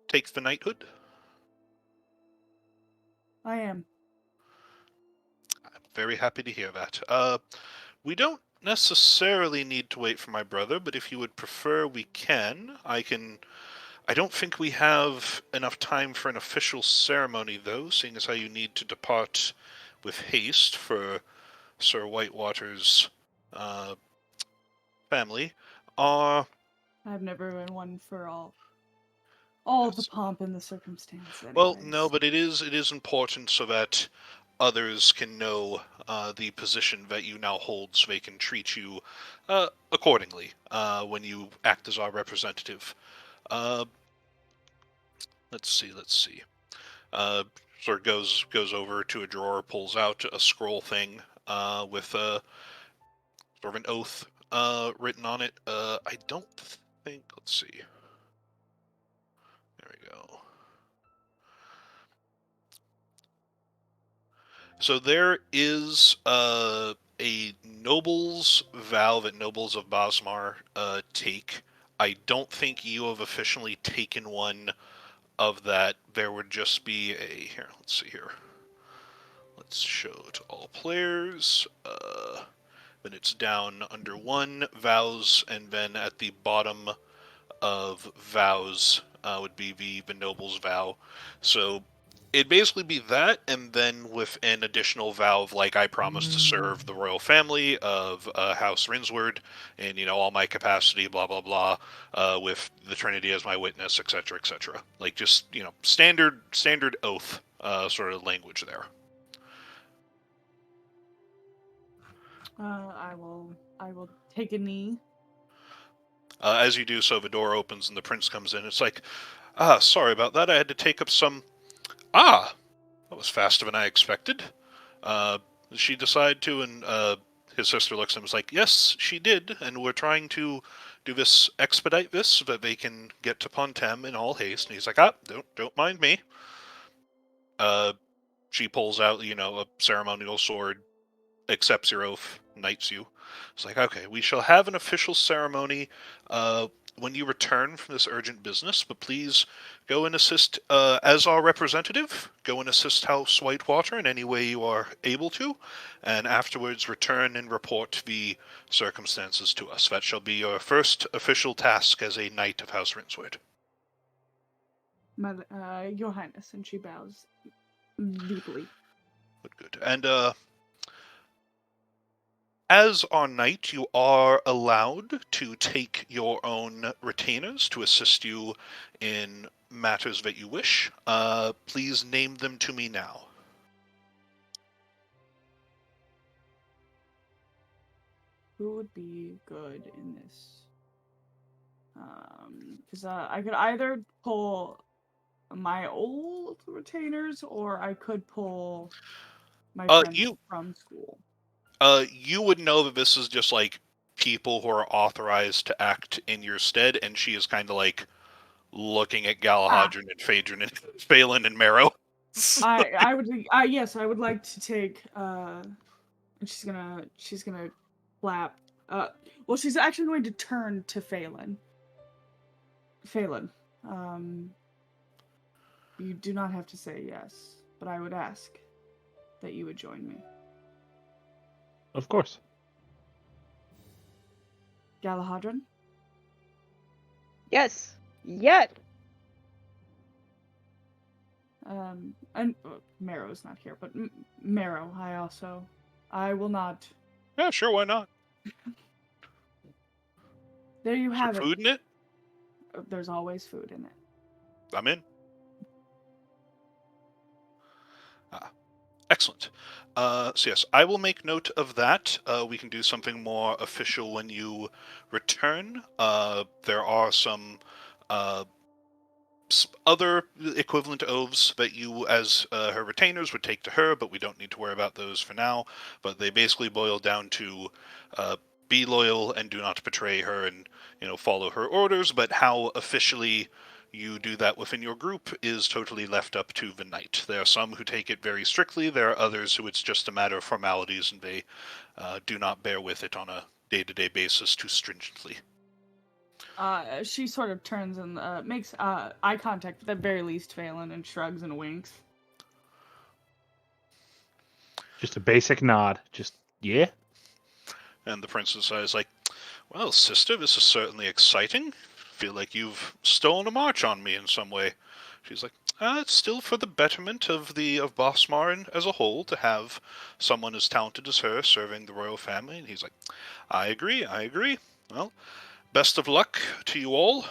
take the knighthood? I am. I'm very happy to hear that. We don't necessarily need to wait for my brother, but if you would prefer, we can. I don't think we have enough time for an official ceremony, though, seeing as how you need to depart with haste for Sir Whitewater's family. I've never been one for all the Yes. pomp and the circumstance, Well, anyways. no, but it is important so that others can know the position that you now hold, so they can treat you accordingly when you act as our representative. Uh, let's see. Uh, sort of goes over to a drawer, pulls out a scroll thing with sort of an oath written on it. I don't think. Let's see. There we go. So there is a noble's vow that nobles of Bosmar take. I don't think you have officially taken one of that, there would just be a... Here, let's see here. Let's show to all players. Then it's down under 1, vows, and then at the bottom of vows would be the noble's vow. So it'd basically be that, and then with an additional vow of, like, I promise to serve the royal family of House Rinsward in, all my capacity, blah, blah, blah, with the Trinity as my witness, etc., etc. Like, just, standard oath sort of language there. I will take a knee. As you do so, the door opens and the prince comes in. It's like, sorry about that. I had to take up some... that was faster than I expected. Did she decide to? And his sister looks at him and is like, yes, she did. And we're trying to expedite this so that they can get to Pontem in all haste. And he's like, don't mind me. She pulls out, a ceremonial sword, accepts your oath, knights you. It's like, okay, we shall have an official ceremony when you return from this urgent business, but please go and assist as our representative. Go and assist House Whitewater in any way you are able to, and afterwards return and report the circumstances to us. That shall be your first official task as a knight of House Rinsward. Your Highness, and she bows deeply. Good. And as our knight, you are allowed to take your own retainers to assist you in matters that you wish. Please name them to me now. Who would be good in this? Because I could either pull my old retainers, or I could pull my friends from school. You would know that this is just like people who are authorized to act in your stead, and she is kind of like looking at Galahadron and Phaedron and Phelan and Marrow. I would like to take and she's gonna clap. Well, she's actually going to turn to Phelan. Phelan, you do not have to say yes, but I would ask that you would join me. Of course. Galahadron? Yes. Yet. And Marrow's not here, but Marrow, I will not. Yeah, sure, why not? There you have it. Food in it? There's always food in it. I'm in. Excellent. So yes, I will make note of that. We can do something more official when you return. There are some other equivalent oaths that you, as her retainers, would take to her, but we don't need to worry about those for now. But they basically boil down to be loyal and do not betray her, and follow her orders. But how officially you do that within your group is totally left up to the knight. There are some who take it very strictly. There are others who it's just a matter of formalities, and they do not bear with it on a day-to-day basis too stringently. She sort of turns and makes eye contact with, at very least, Phelan, and shrugs and winks. Just a basic nod. Just, yeah. And the princess is like, well, sister, this is certainly exciting. Feel like you've stolen a march on me in some way. She's like, it's still for the betterment of Bossmar as a whole to have someone as talented as her serving the royal family. And he's like, I agree. Well, best of luck to you all.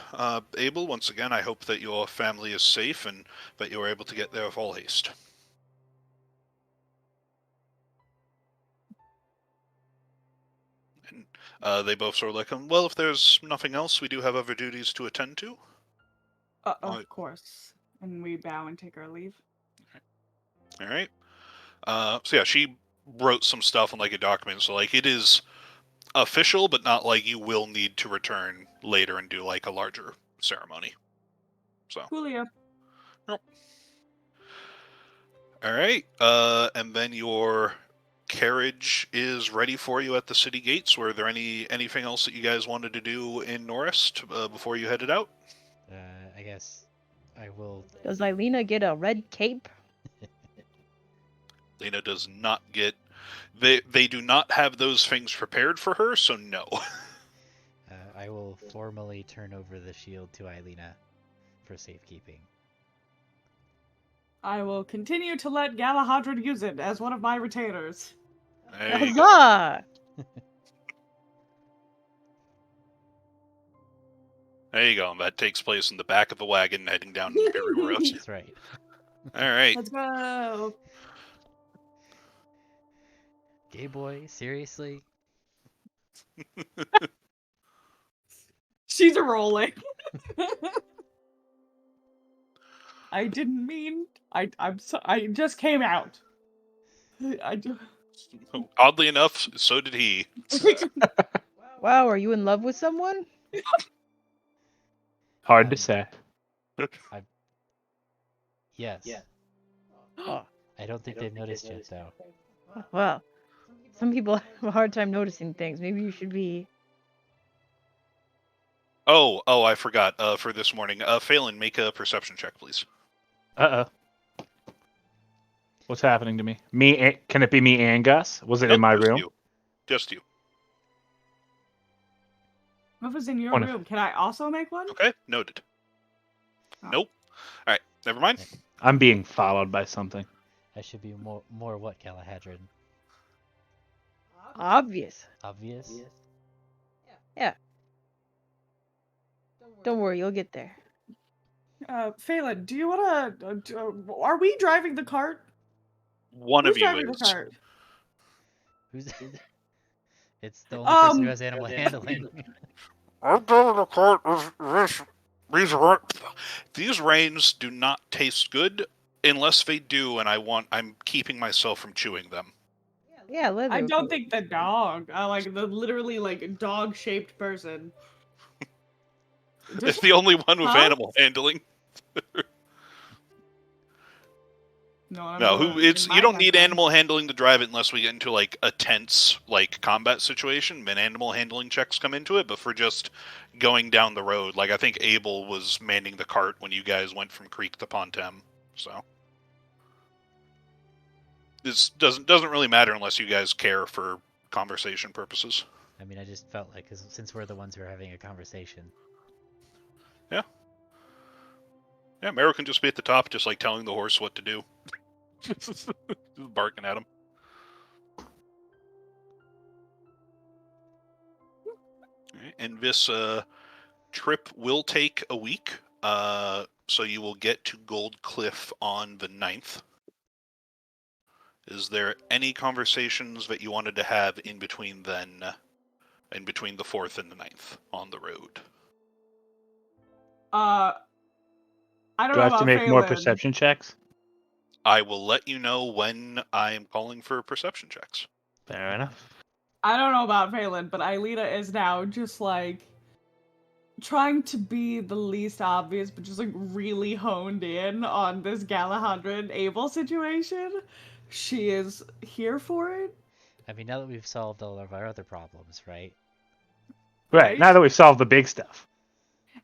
Abel, once again, I hope that your family is safe and that you're able to get there with all haste. And they both sort of like, well, if there's nothing else, we do have other duties to attend to. Of course. And we bow and take our leave. All right. So yeah, she wrote some stuff on like a document, so like it is official, but not like you will need to return later and do like a larger ceremony. So. Coolio. Yep. All right. And then your carriage is ready for you at the city gates. Were there anything else that you guys wanted to do in Norest before you headed out? I guess I will. Does Aelina get a red cape? Lena does not get... They do not have those things prepared for her, so no. I will formally turn over the shield to Aelina for safekeeping. I will continue to let Galahadrid use it as one of my retainers. There you go. Huzzah! There you go. And that takes place in the back of the wagon heading down the Imperial Road. That's right. All right. Let's go. Gay boy, seriously? She's rolling. I didn't mean. I just came out. I do. Oddly enough, so did he. Wow, are you in love with someone? Hard to say. Yes. Oh, I don't think they've noticed yet, though. well, some people have a hard time noticing things. Maybe you should be. Oh, I forgot. For this morning, Phelan, make a perception check, please. Uh-oh. What's happening to me? Can it be me and Gus? Was it Nope, in my just room? you. Just you. What was in your Wonderful. room? Can I also make one? Okay, noted. Oh. Nope. All right, never mind. I'm being followed by something. I should be more what, Galahadrid? Obvious. Obvious? Yeah. Don't worry, you'll get there. Phelan, do you want to? Are we driving the cart? One Who's of you driving the is. cart? Who's... It's the only person who has animal handling. I'm driving the cart. These reins do not taste good unless they do, and I'm keeping myself from chewing them. Yeah, leather. I of don't course. think the dog. Like the literally like dog-shaped person. It's the only one with Huh? animal handling. No, No, you don't need animal. animal handling to drive it unless we get into like a tense like combat situation. Then animal handling checks come into it. But for just going down the road, like I think Abel was manning the cart when you guys went from Creek to Pontem. So this doesn't really matter unless you guys care for conversation purposes. I mean, I just felt like, cause since we're the ones who are having a conversation. Yeah, Mero can just be at the top, just like telling the horse what to do. Just barking at him. Alright, and this trip will take a week, so you will get to Gold Cliff on the 9th. Is there any conversations that you wanted to have in between then, in between the 4th and the 9th on the road? I don't Do know I have to about make more Phelan. perception checks? I will let you know when I am calling for perception checks. Fair enough. I don't know about Phelan, but Aelina is now just like trying to be the least obvious, but just like really honed in on this Galahadrid Abel situation. She is here for it. I mean, now that we've solved all of our other problems, right? Right, now that we've solved the big stuff.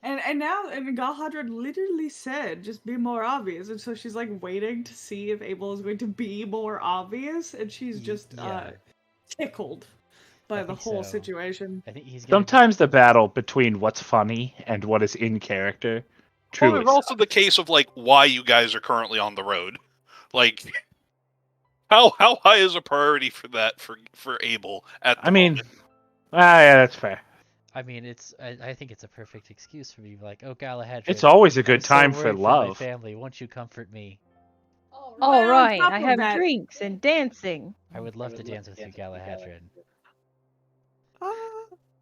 And now Galahadrid literally said just be more obvious, and so she's like waiting to see if Abel is going to be more obvious, and she's just Yeah. tickled by I the think whole so. situation. I think he's gonna. Sometimes the battle between what's funny and what is in character Well, truly there's also the case of like why you guys are currently on the road. Like, how high is a priority for that for Abel at the moment? yeah, that's fair. I mean, I think it's a perfect excuse for me, like, oh, Galahadrid. It's always a good I'm so time for worried for my love. family. Won't you comfort me? All Well, on right, top I of have that- drinks and dancing. I would love to dance with you, Galahadrid.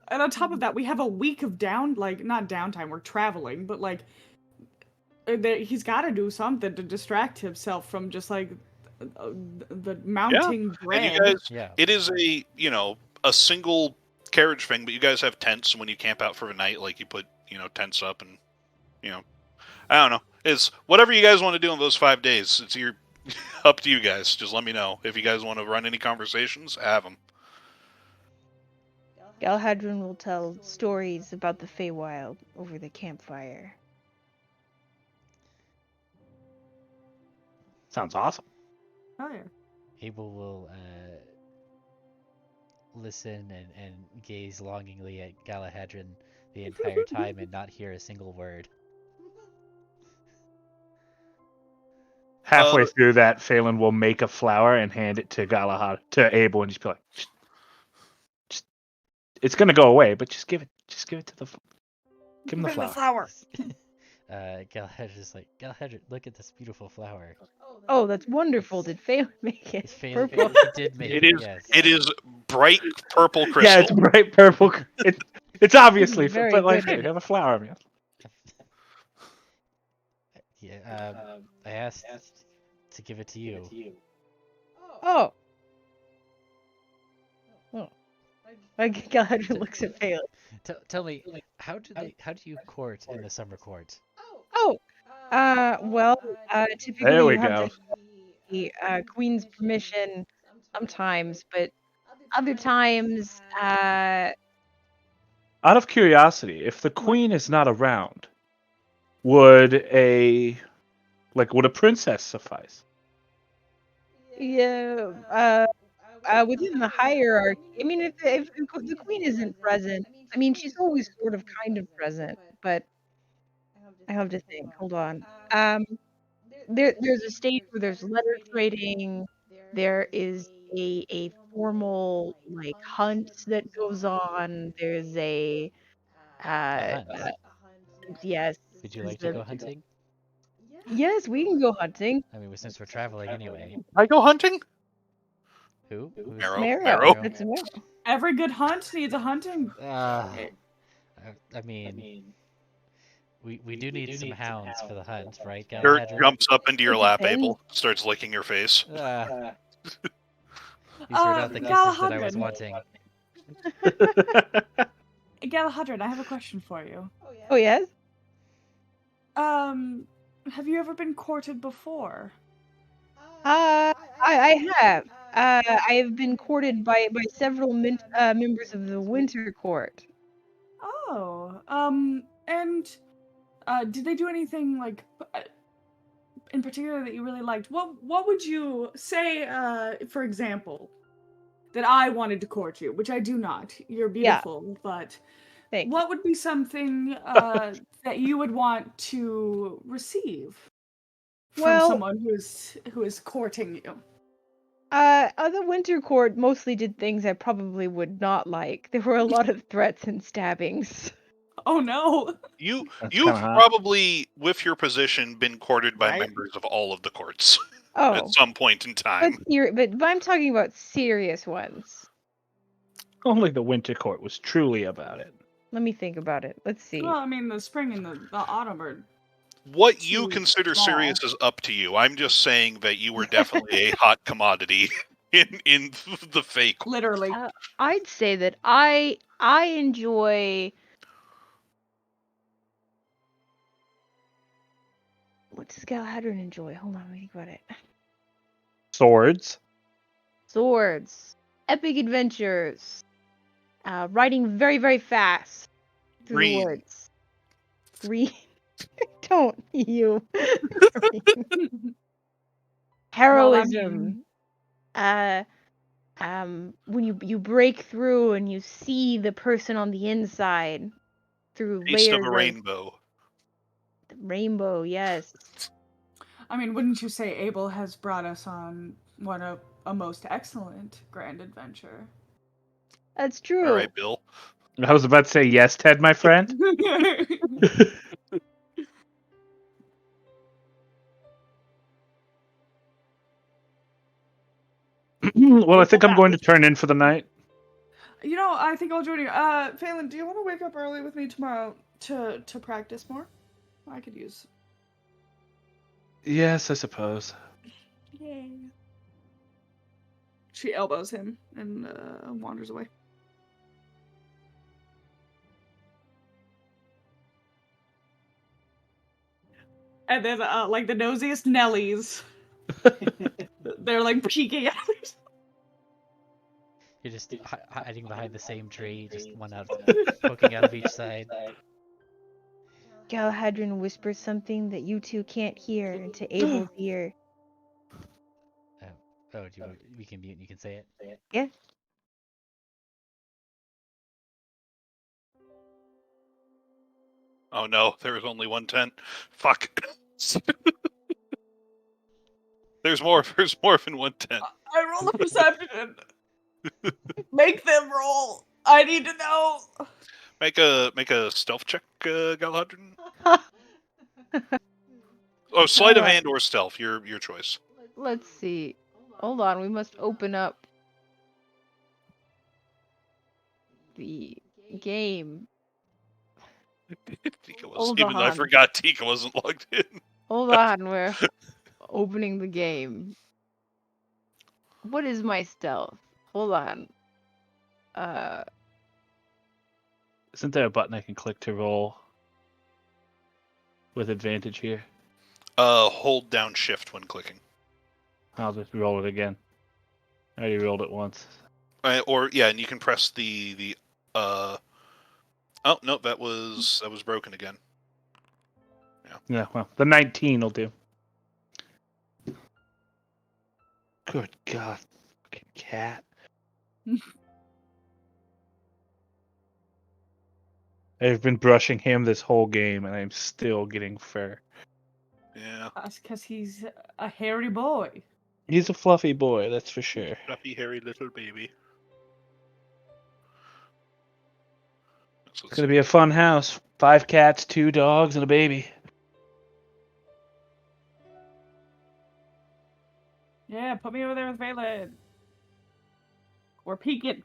And on top of that, we have a week of not downtime, we're traveling, but like, he's got to do something to distract himself from just like the mounting dread. And you guys, Yeah. it is a single carriage thing, but you guys have tents when you camp out for the night. Like you put tents up, and I don't know. It's whatever you guys want to do in those 5 days. It's up to you guys. Just let me know if you guys want to run any conversations. Have them. Galahadrin will tell stories about the Feywild over the campfire. Sounds awesome. Oh yeah. Abel will listen and gaze longingly at Galahadrin the entire time and not hear a single word. Halfway through that, Phelan will make a flower and hand it to to Abel, and just be like, just it's gonna go away, but just give it to give him the flower. Galahadrin's like, Galahadrin, look at this beautiful flower. Oh, that's wonderful. Did Phelan make it? It's Phelan, Purple. he did make It it, is. yes. It is bright purple crystal. Yeah, it's bright purple. It's obviously, very but like, good. hey, you have a flower, man. Yeah, I asked to give it to you. Oh. Oh. Galahadrin looks at Phelan. Tell me, how do you court in the summer court? Oh. Well, typically There we you have go. to have the queen's permission sometimes, but other times, Out of curiosity, if the queen is not around, would a princess suffice? yeah, within the hierarchy, I mean, if the queen isn't present, I mean, she's always sort of kind of present, but I have to think. Hold on. Um, there's a stage where there's letter trading. There is a formal like hunt that goes on. There's a A uh, hunt. uh yes. Would you there's like to go hunting? Yes, we can go hunting. I mean, since we're traveling anyway. I go hunting. Who? Who's Marrow. Marrow. That's Marrow. Every good hunt needs a hunting. I mean, we do need some hounds for the hunt, right, Dirt Galahadrin? jumps up into your It lap, depends. Abel. Starts licking your face. These were not the kisses that I was Galahadrin. wanting. Galahadrin, I have a question for you. Oh yes. Have you ever been courted before? I have. I have been courted by several members of the Winter Court. Oh, and did they do anything like in particular that you really liked? What would you say, for example, that I wanted to court you, which I do not. You're beautiful, but Thank what would be something that you would want to receive from Well- someone who is courting you? The Winter Court mostly did things I probably would not like. There were a lot of threats and stabbings. Oh no! You've kinda hot. probably, with your position, been courted by Right. members of all of the courts Oh, at some point in but, time. but I'm talking about serious ones. Only the Winter Court was truly about it. Let me think about it. Let's see. Well, I mean, the spring and the autumn are. What you Too consider small. serious is up to you. I'm just saying that you were definitely a hot commodity in the fake. Literally. I'd say that I enjoy. What does Galahadrin enjoy? Hold on, let me think about it. Swords. Swords, epic adventures, riding very, very fast through Green. the woods. Green. Don't you. Heroism. When you break through and you see the person on the inside through Taste layers of a rainbow. the rainbow, yes. I mean, wouldn't you say Abel has brought us on a most excellent grand adventure? That's true. All right, Bill. I was about to say yes, Ted, my friend. Well, I think I'm going to turn in for the night. You know, I think I'll join you. Phelan, do you want to wake up early with me tomorrow to practice more? I could use. Yes, I suppose. Yay. She elbows him and wanders away. And then, like the nosiest Nellies, they're like peeking at us. You're just hiding behind the same tree, just one out, poking out of each side. Galahadrin whispers something that you two can't hear into Abel's ear. Oh, do you want, we can mute and you can say it? Yeah. Oh no, there was only one tent. Fuck. There's more than one tent. I roll a perception. Make them roll. I need to know. Make a stealth check, Galadrin. Oh, sleight of Alright. hand or stealth, your choice. Let's see. Hold on, we must open up the game. Tika was, Hold even though I on. forgot Tika wasn't logged in. Hold on, we're opening the game. What is my stealth? Hold on. Isn't there a button I can click to roll with advantage here? Hold down shift when clicking. I'll just roll it again. I already rolled it once. Or yeah, and you can press the oh no, that was broken again. Yeah, well, the 19 will do. Good God, fucking cat. I've been brushing him this whole game, and I'm still getting fur. Yeah. That's because he's a hairy boy. He's a fluffy boy, that's for sure. Fluffy, hairy little baby. It's gonna be a fun house. 5 cats, 2 dogs, and a baby. Yeah, put me over there with Valen. We're peeking.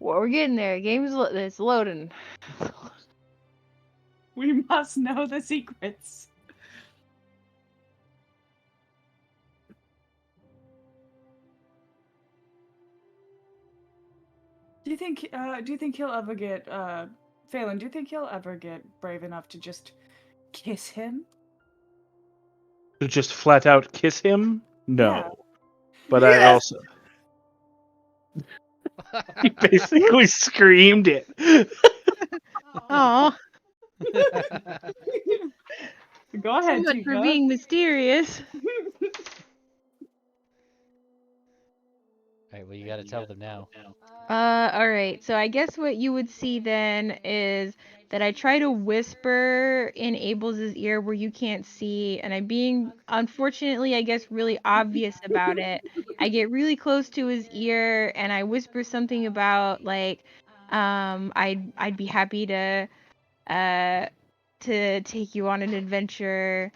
well, we're getting there. Game's it's loading. We must know the secrets. Do you think he'll ever get Phelan, do you think he'll ever get brave enough to just kiss him? To just flat out kiss him? No. Yeah. But Look I at that. also. He basically screamed it. Aw, Go so ahead, much Tika. for being mysterious. Alright, well, you gotta tell them now. Alright, so I guess what you would see then is that I try to whisper in Abel's ear where you can't see, and I'm being, unfortunately, I guess, really obvious about it. I get really close to his ear, and I whisper something about, like, I'd be happy to take you on an adventure,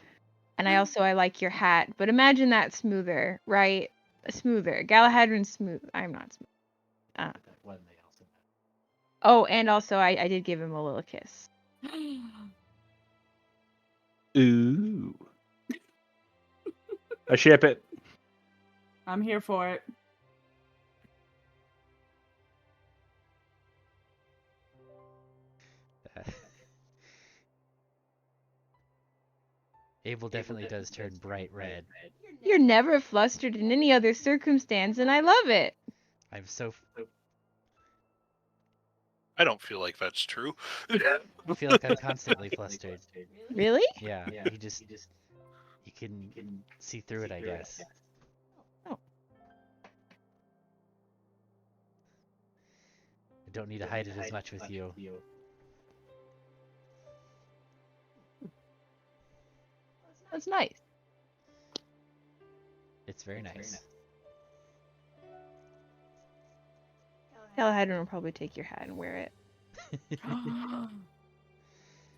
and I like your hat. But imagine that smoother, right? Smoother. Galahadrin's smooth. I'm not smooth. Oh, and also I did give him a little kiss. Ooh. I ship it. I'm here for it. Abel definitely does turn bright red. You're never flustered in any other circumstance, and I love it. I'm so. I don't feel like that's true. I feel like I'm constantly flustered. Really? Yeah, you just. You can see through it, I guess. Oh. I don't need to hide it as much with you. That's nice. It's very nice. Galahadrin will probably take your hat and wear it. It's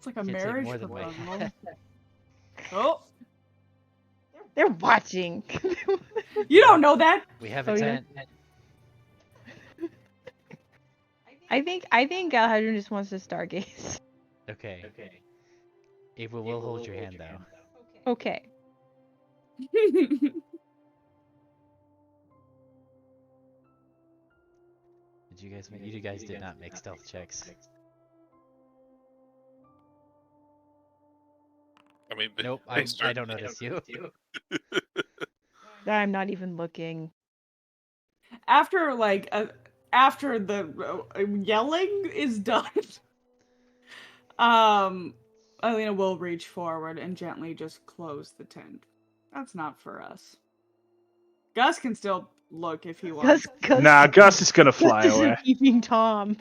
like a Can't take marriage more than my proposal. hat. Oh, They're watching. you don't know that. We have Oh, a yeah. tent. I think Galahadrin just wants to stargaze. Okay. Abel will hold your hand though. Okay. Did you guys make? You guys did not make stealth checks. I mean, Nope, they I certainly don't notice you. I'm not even looking. After after the yelling is done, Aelina will reach forward and gently just close the tent. That's not for us. Gus can still look if he wants. Nah, Gus is gonna fly Gus away. isn't keeping Tom.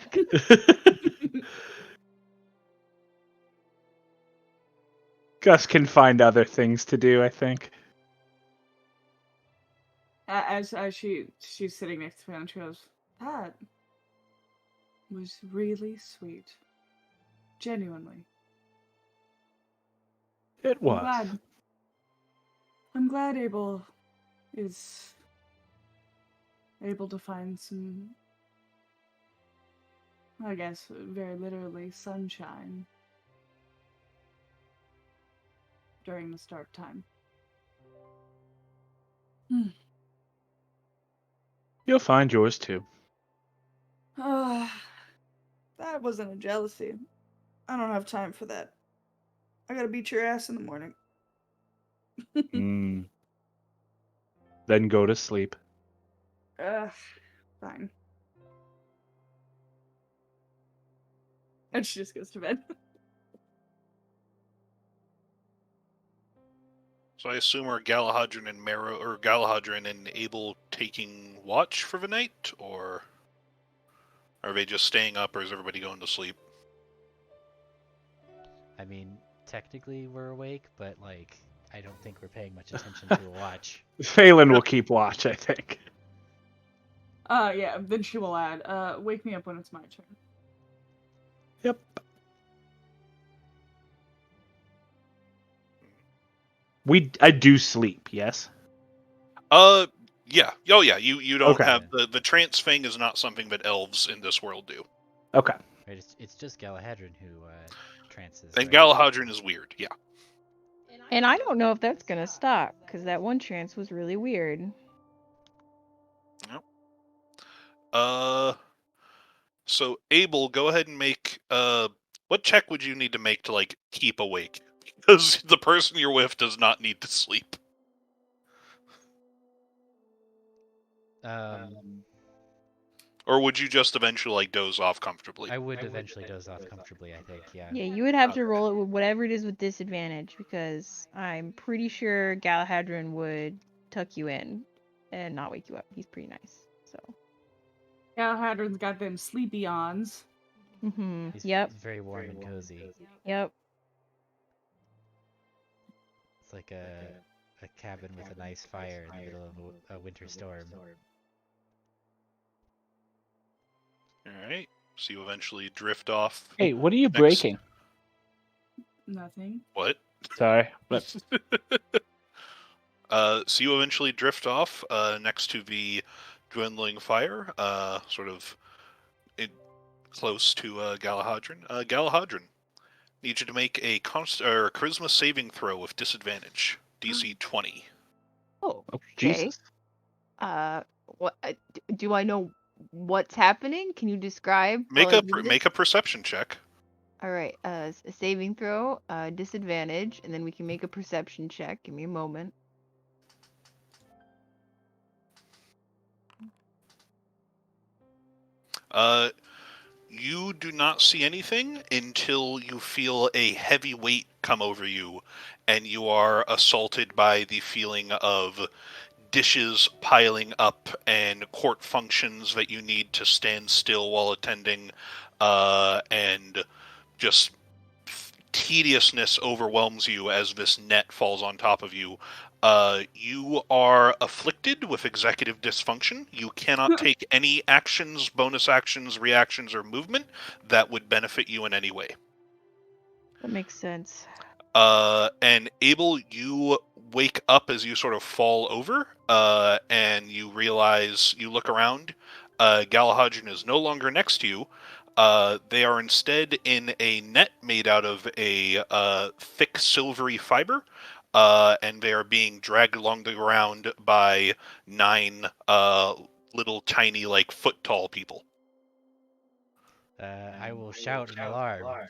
Gus can find other things to do, I think. As she's sitting next to him, she goes, "That was really sweet. Genuinely. It was. I'm glad Abel is able to find some, I guess, very literally sunshine during the start time." You'll find yours too. That wasn't a jealousy. I don't have time for that. I gotta beat your ass in the morning. Then go to sleep. Fine. And she just goes to bed. So I assume are Galahadron and Abel taking watch for the night, or are they just staying up, or is everybody going to sleep? I mean, technically we're awake, but like, I don't think we're paying much attention to a watch. Phelan will keep watch, I think. Yeah, then she will add, wake me up when it's my turn. Yep. I do sleep, yes? Yeah. Oh, yeah, you don't Okay. have... The trance thing is not something that elves in this world do. Okay. Right, it's just Galahadron who trances. And right? Galahadron is weird, yeah. And I don't know if that's gonna stop, because that one trance was really weird. So Abel, go ahead and make, what check would you need to make to, like, keep awake? Because the person you're with does not need to sleep. Or would you just eventually, like, doze off comfortably? I would eventually doze off comfortably, I think, yeah. Yeah, you would have to Okay. roll it with whatever it is with disadvantage, because I'm pretty sure Galahadron would tuck you in and not wake you up. He's pretty nice. So. Galahadron's got them sleepy ons. He's Yep. very warm and cozy. Yep. It's like a cabin with a nice fire in the middle of a winter storm. Alright, so you eventually drift off. Hey, what are you Next. breaking? Nothing. What? Sorry. But So you eventually drift off next to the dwindling fire, sort of close to Galahadron. Galahadron, need you to make a charisma saving throw with disadvantage, DC 20. Oh, oh, okay. Jesus. What do I know what's happening? Can you describe? Make while I a do this? make a perception check. All right. A saving throw, disadvantage, and then we can make a perception check. Give me a moment. You do not see anything until you feel a heavy weight come over you, and you are assaulted by the feeling of dishes piling up and court functions that you need to stand still while attending, and just tediousness overwhelms you as this net falls on top of you. You are afflicted with executive dysfunction. You cannot take any actions, bonus actions, reactions, or movement that would benefit you in any way. That makes sense. And Abel, you wake up as you sort of fall over, and you realize, you look around, Galahadron is no longer next to you. They are instead in a net made out of a thick silvery fiber, and they are being dragged along the ground by 9 little tiny, like, foot-tall people. I will shout an alarm.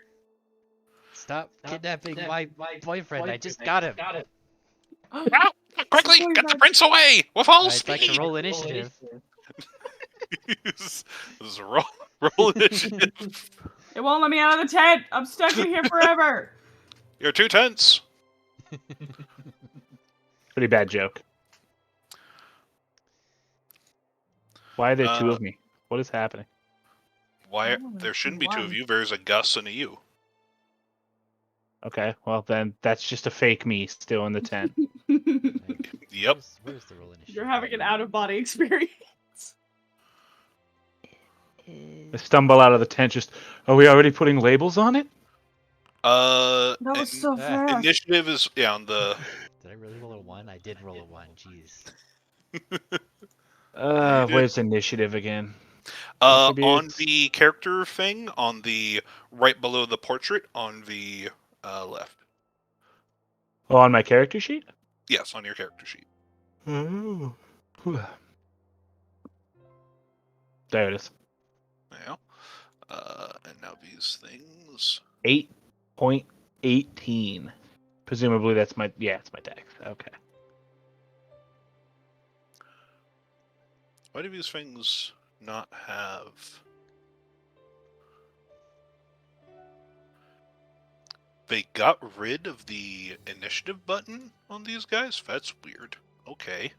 Stop kidnapping my boyfriend, I just got him! Quickly, get the prince away with all I'd like to speed! roll initiative. This is roll initiative. It won't let me out of the tent. I'm stuck in here forever. You're too tense. Are Pretty bad joke. Why are there two Uh, of me? What is happening? Why? Oh, There shouldn't be two of one. you. There's a Gus and a you. Okay, well then that's just a fake me still in the tent. Like, Yep. Where's the roll initiative? You're having an button? out of body experience. I stumble out of the tent. Just, are we already putting labels on it? That was so Ah. fast. Initiative is on the. Did I really roll a 1? I did roll a 1. Jeez. You did. Where's initiative again? On Attributes. the character thing, on the right below the portrait, on the left. Oh, on my character sheet. Yes, on your character sheet. Oh. There it is. Yeah. And now these things. 8.18. Presumably that's my it's my dex. Okay. Why do these things not have? They got rid of the initiative button on these guys? That's weird. Okay.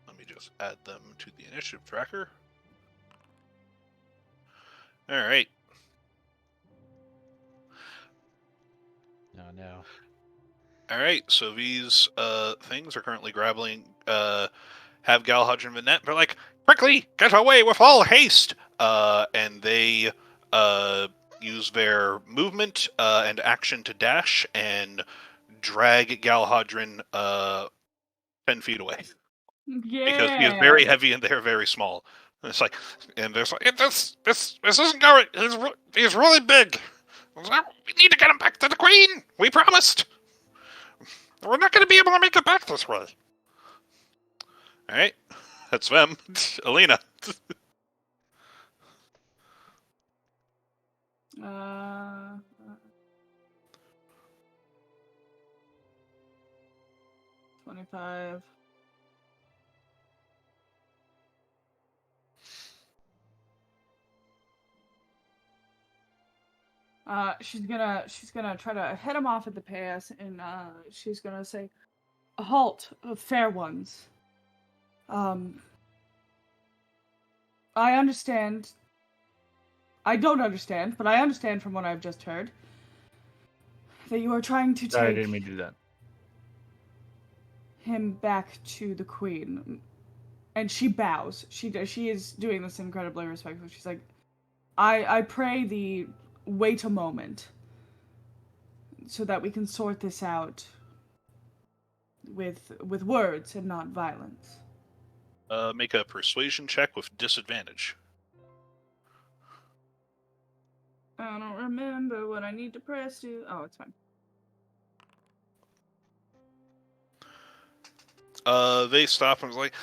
Let me just add them to the initiative tracker. Alright. Oh no. Alright, so these things are currently grappling, have Galahad and Vinette. They're like, quickly, get away with all haste! And they use their movement and action to dash and drag Galahadrin 10 feet away. Yeah. Because he is very heavy and they're very small. And it's like, and there's like, this isn't going. He's really big. We need to get him back to the Queen. We promised. We're not going to be able to make it back this way. All right, that's them. Aelina. Uh, 25. She's gonna try to head him off at the pass, and she's gonna say, "Halt, fair ones. Um, I understand. I don't understand, but I understand from what I've just heard that you are trying to Sorry, I take didn't mean to do that. him back to the Queen." And she bows. She is doing this incredibly respectful. She's like, I pray thee wait a moment so that we can sort this out with words and not violence. Make a persuasion check with disadvantage. I don't remember what I need to press to. Oh, it's fine. They stop and was like,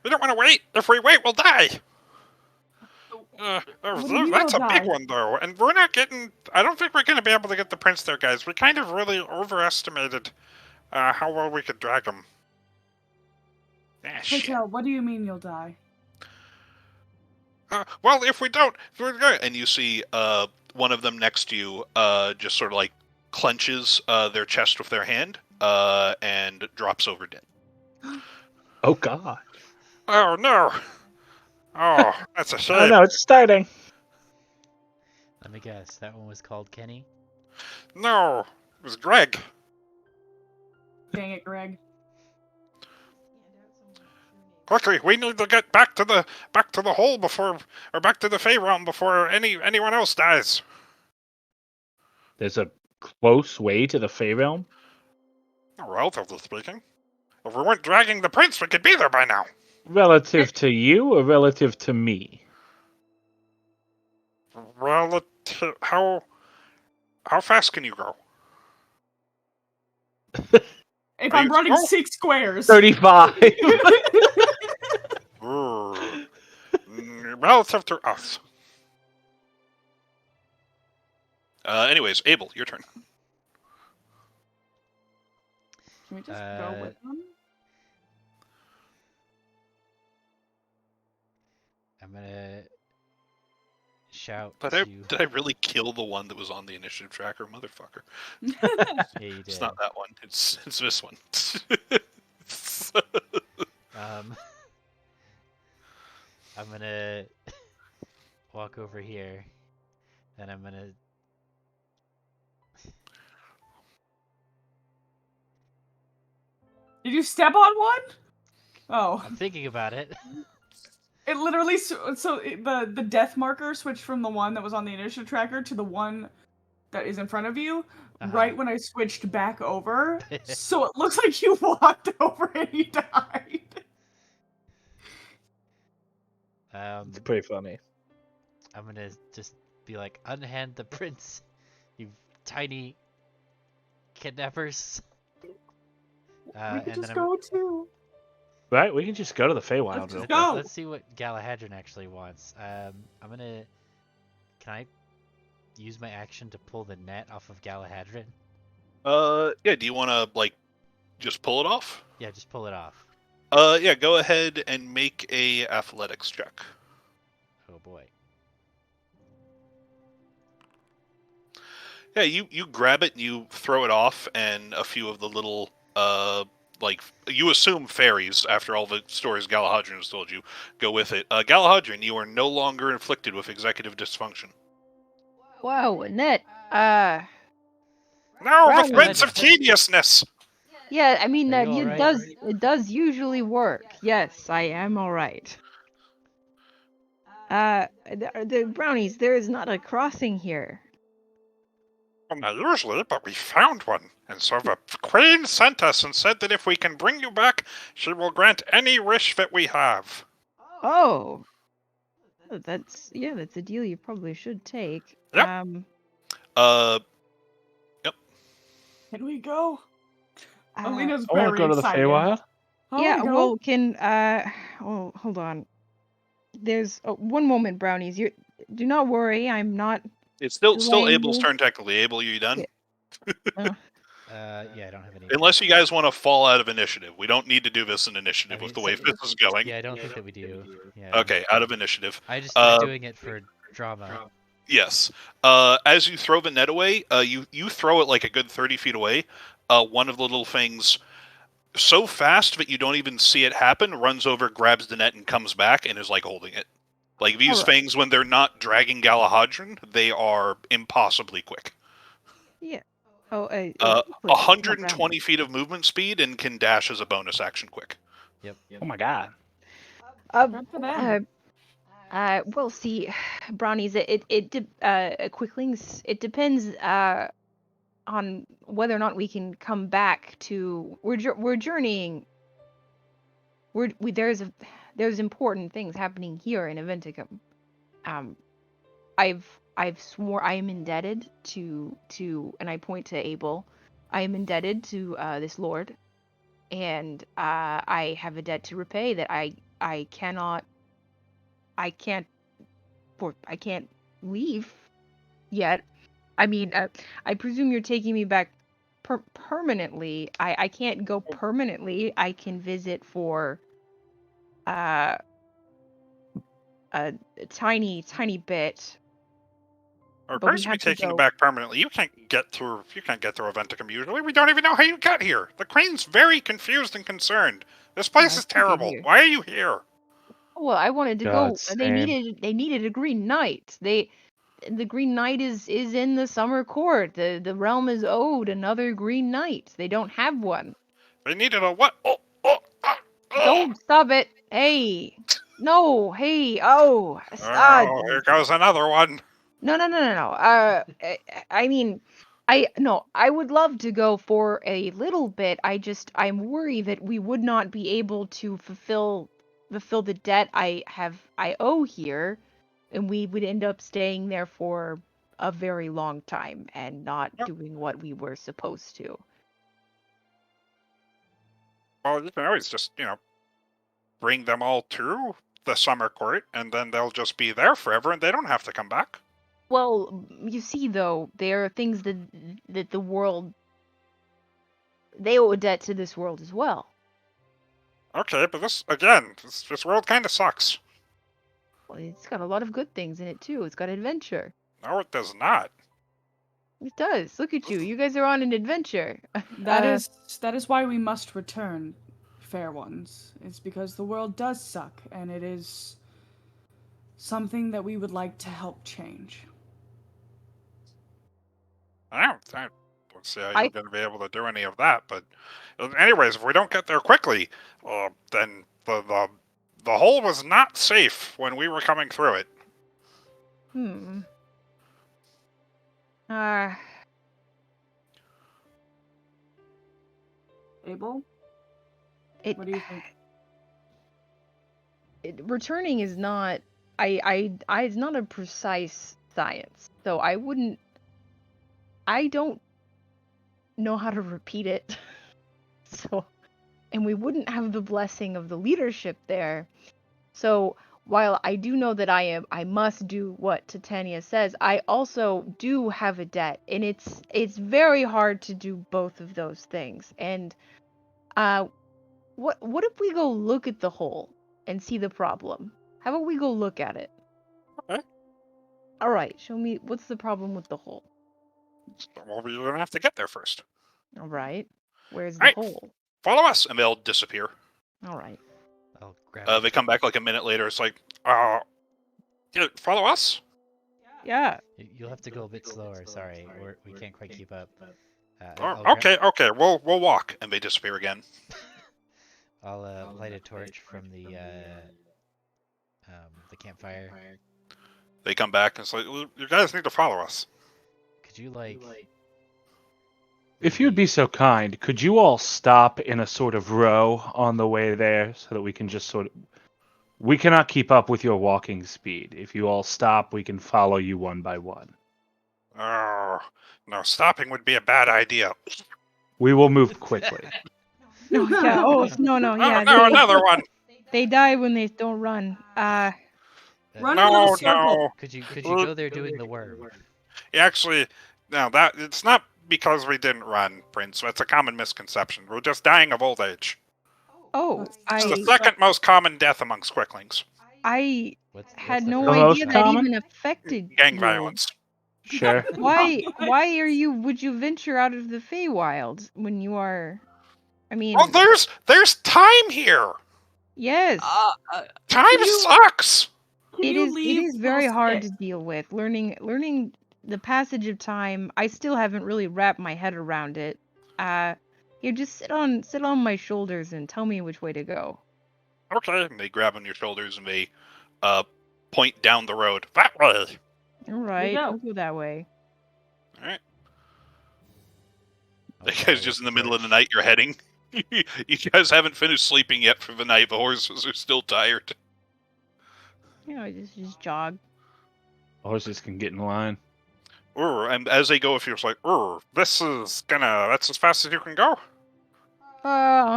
we don't want to wait. If we wait, we'll die. What do you That's a mean big die? one, though, and we're not getting. I don't think we're going to be able to get the prince there, guys. We kind of really overestimated how well we could drag him. Ah, shit. Hotel, what do you mean you'll die? Well, if we don't, we're good. And you see one of them next to you just sort of like clenches their chest with their hand and drops over dead. Oh God. Oh no! Oh, that's a shame. Oh no, it's starting. Let me guess. That one was called Kenny? No, it was Greg. Dang it, Greg. Quickly, we need to get back to the hole before, or back to the Fey realm before anyone else dies. There's a close way to the Fey realm. Relatively speaking, if we weren't dragging the prince, we could be there by now. Relative to you or relative to me? Relative, how fast can you go? If Are I'm you running slow? 6 squares. 35. Relative to us. Anyways, Abel, your turn. Can we just go with them? I'm gonna shout But to. did I really kill the one that was on the initiative tracker, motherfucker? Yeah, you did. It's not that one. It's this one. I'm gonna walk over here, and I'm gonna. Did you step on one? Oh. I'm thinking about it. It literally the death marker switched from the one that was on the initiative tracker to the one that is in front of you right when I switched back over. So it looks like you walked over and you died. It's pretty funny. I'm gonna just be like, unhand the prince, you tiny kidnappers. We could and just then go too. Right? We can just go to the Feywild Let's real just quick. go. let's see what Galahadron actually wants. I'm gonna. Can I use my action to pull the net off of Galahadron? Yeah. Do you want to like just pull it off? Yeah, just pull it off. Yeah. Go ahead and make a athletics check. Oh boy. Yeah. You grab it and you throw it off, and a few of the little like you assume fairies after all the stories Galahadron has told you go with it. Galahadron, you are no longer inflicted with executive dysfunction. Wow, Annette. No, Right. the threads of tediousness. Yeah, I mean, Are you it alright? does usually work. Yes, I am all right. The brownies, there is not a crossing here. Well, not usually, but we found one. And so the Queen sent us and said that if we can bring you back, she will grant any wish that we have. Oh, that's a deal you probably should take. Yep. Yep. Can we go? Alina's I want to very go to the excited. Feywild. Oh, yeah, we go? well, oh, hold on. There's one moment, brownies. You do not worry. I'm not. It's still delaying Abel's you. turn technically. Abel, you done? Yeah. Yeah, I don't have any. Unless you guys want to fall out of initiative. We don't need to do this in initiative with the way this is going. Yeah, I don't think that we do. Yeah. Okay, out of initiative. I just was doing it for drama. Yes. As you throw the net away, you throw it like a good 30 feet away. One of the little things, so fast that you don't even see it happen, runs over, grabs the net, and comes back and is like holding it. Like these Alright. things, when they're not dragging Galahadron, they are impossibly quick. Yeah. Oh, 120 feet of movement speed and can dash as a bonus action quick. Yep. Oh my god. Good for them. Well, see, brownies. Quicklings. It depends on whether or not we can come back to. We're journeying. There's important things happening here in Aventicum. I've swore I am indebted to, and I point to Abel. I am indebted to this lord, and I have a debt to repay that I can't leave yet. I mean, I presume you're taking me back permanently. I can't go permanently. I can visit for a tiny bit. Or But we Grace to be have to taking go. it back permanently. You can't get through Aventicum usually. We don't even know how you got here. The Queen's very confused and concerned. This place I is think you're terrible. here. Why are you here? Well, I wanted to God, go. same. They needed a Green Knight. The Green Knight is in the Summer Court. The realm is owed another Green Knight. They don't have one. They needed a what? Don't stop it. Hey. No. Hey. Oh. Oh, here goes another one. No. I mean, I would love to go for a little bit. I'm worried that we would not be able to fulfill the debt I owe here, and we would end up staying there for a very long time and not Yep. doing what we were supposed to. Well, you can always just, bring them all to the Summer Court, and then they'll just be there forever, and they don't have to come back. Well, you see, though, there are things that the world, they owe a debt to this world as well. Okay, but this world kind of sucks. Well, it's got a lot of good things in it too. It's got adventure. No, it does not. It does. Look at you. You guys are on an adventure. That is why we must return, fair ones. It's because the world does suck, and it is something that we would like to help change. I don't see how I- you're going to be able to do any of that. But, anyways, if we don't get there quickly, then the hole was not safe when we were coming through it. Hmm. Abel, It, what do you think? returning is not. It's not a precise science, so I wouldn't. I don't know how to repeat it. So, and we wouldn't have the blessing of the leadership there. So, while I do know that I must do what Titania says, I also do have a debt, and it's very hard to do both of those things. And what if we go look at the hole and see the problem? How about we go look at it? Okay. All right, show me what's the problem with the hole. Well, we're going to have to get there first. All right, where's the Right. hole? Follow us. And they'll disappear. All right. I'll grab. They come back like a minute later. It's like, Yeah, follow us. Yeah. You'll have to go a bit slower. Sorry, we can't quite keep up. Okay. We'll walk. and they disappear again. I'll light a torch from the campfire. They come back and it's like, "Well, you guys need to follow us." Could you like? If you'd be so kind, could you all stop in a sort of row on the way there so that we can just sort of... We cannot keep up with your walking speed. If you all stop, we can follow you one by one. Oh, no, stopping would be a bad idea. We will move quickly. No, yeah. Oh, no, yeah. No, another one. They die when they don't run. Run in a little circle. No. Could you go there doing the worm? Actually, no, that it's not because we didn't run, Prince. That's a common misconception. We're just dying of old age. Oh, It's the second most common death amongst quicklings. I What's had the no first most idea one? that common? even affected Gang you. violence. Sure. Why would you venture out of the Feywild when you are... I mean, Well, there's time here. yes. Time you- sucks. Can It you is leave very so hard to sick? deal with. Learning the passage of time. I still haven't really wrapped my head around it. Here, just sit on my shoulders and tell me which way to go. Okay. And they grab on your shoulders and they point down the road. That way. All right, go. I'll go that way. All right. I'll You follow guys just with in the middle of the torch. night, you're heading. You guys haven't finished sleeping yet for the night. The horses are still tired. You know, just jog. Horses can get in line. And as they go, it feels like, That's as fast as you can go.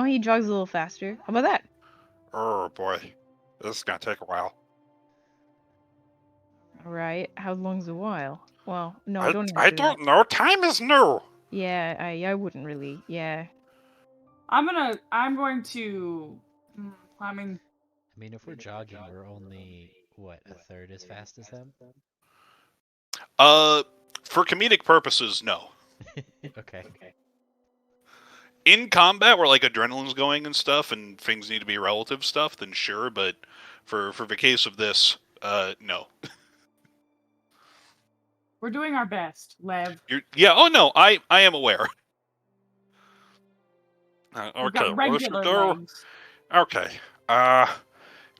He jogs a little faster. How about that? Oh boy, this is gonna take a while. All right. How long's a while? Well, no, I don't answer don't that. know. Time is new. Yeah, I wouldn't really. Yeah. I'm going to. I mean, I mean, if we're jogging, we're only what, a third as fast as them? For comedic purposes, no. Okay. In combat, where like adrenaline's going and stuff, and things need to be relative stuff, then sure. But for the case of this, no. we're doing our best, Lev. Oh no, I am aware. We've Okay, got well, if you regular go, legs. okay.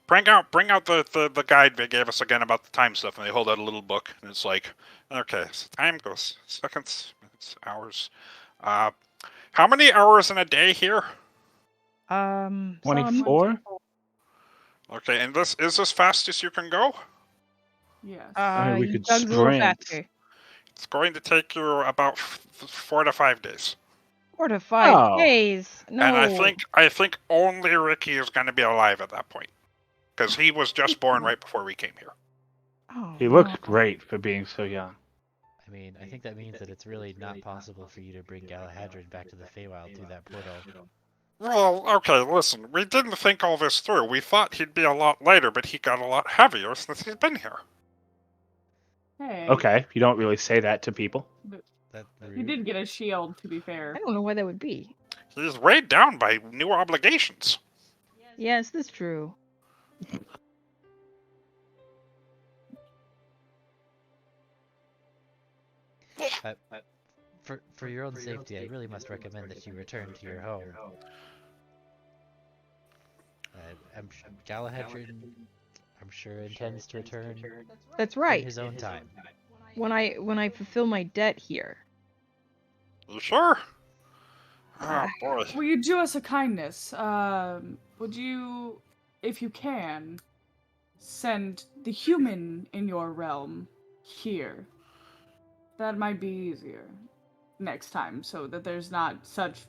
Bring out the guide they gave us again about the time stuff. And they hold out a little book, and it's like, Okay, so time goes seconds, minutes, hours. How many hours in a day here? 24? Okay, and this is as fast as you can go. Yes. mean, we He could jogs a little sprint. faster. It's going to take you about 4 to 5 days. 4 to 5 Oh. days. No. And I think only Ricky is going to be alive at that point, because he was just born right before we came here. Oh, He looked no. great for being so young. I mean, I think that means that it's really not possible for you to bring Galahadrin back to the Feywild through that portal. Well, okay, listen, we didn't think all this through. We thought he'd be a lot lighter, but he got a lot heavier since he's been here. Hey. Okay, you don't really say that to people. That He rude. did get a shield, to be fair. I don't know why that would be. He's weighed down by new obligations. Yes, that's true. For your own safety, I really must recommend that you return to your home. Galahadrian, I'm sure, intends to return That's in right. his own time. When I fulfill my debt here. You sure? Oh, Ah. boy. Will you do us a kindness? Would you, if you can, send the human in your realm here? That might be easier next time, so that there's not such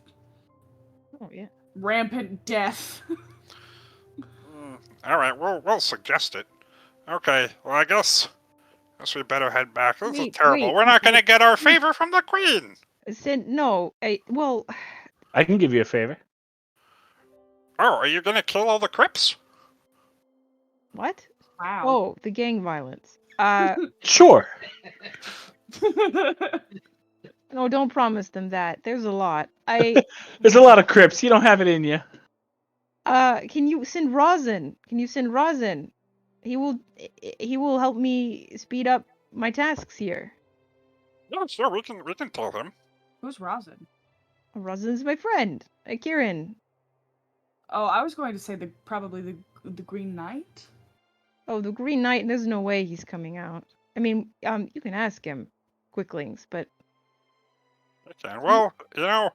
Oh, yeah. rampant death. Alright, we'll suggest it. Okay, well, I guess we better head back. This is Wait, terrible. wait, We're not gonna wait. get our favor from the queen! No, well, I can give you a favor. Oh, are you gonna kill all the Crips? what? Wow. Oh, the gang violence. Sure. No, don't promise them that. There's a lot. There's a lot of Crips. You don't have it in you. Can you send Rosin? Can you send Rosin? He will help me speed up my tasks here. Yeah, sure, we can tell him. Who's Rosin? Rosin's my friend, Kieran. Oh, I was going to say probably the Green Knight. Oh, the Green Knight. There's no way he's coming out. I mean, you can ask him, Quicklings, but Okay, well, you know,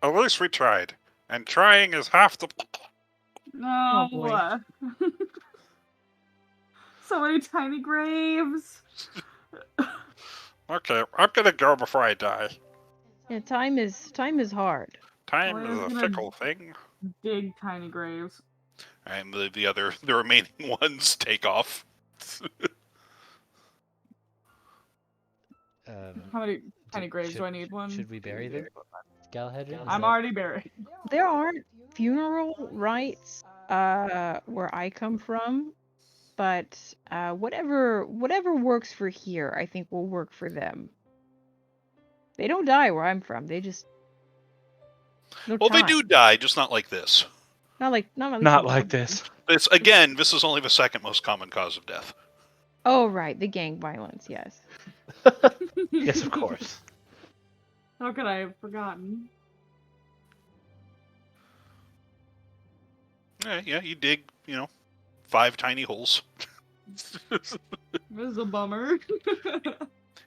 at least we tried. And trying is half the... No. Oh, boy. So many tiny graves. Okay, I'm gonna go before I die. yeah, time is hard. Time Well, is I'm a gonna- fickle thing. Big tiny graves. And the remaining ones take off. How many tiny graves do I need? One. Should we bury them? Galahadrian? I'm already buried. There aren't funeral rites where I come from, but whatever works for here, I think will work for them. They don't die where I'm from. They just no Well, they time. do die, just not like this. Not like Not like this. This is only the second most common cause of death. Oh right, the gang violence. Yes. Yes, of course. How could I have forgotten? Yeah, you dig, 5 tiny holes. This is a bummer.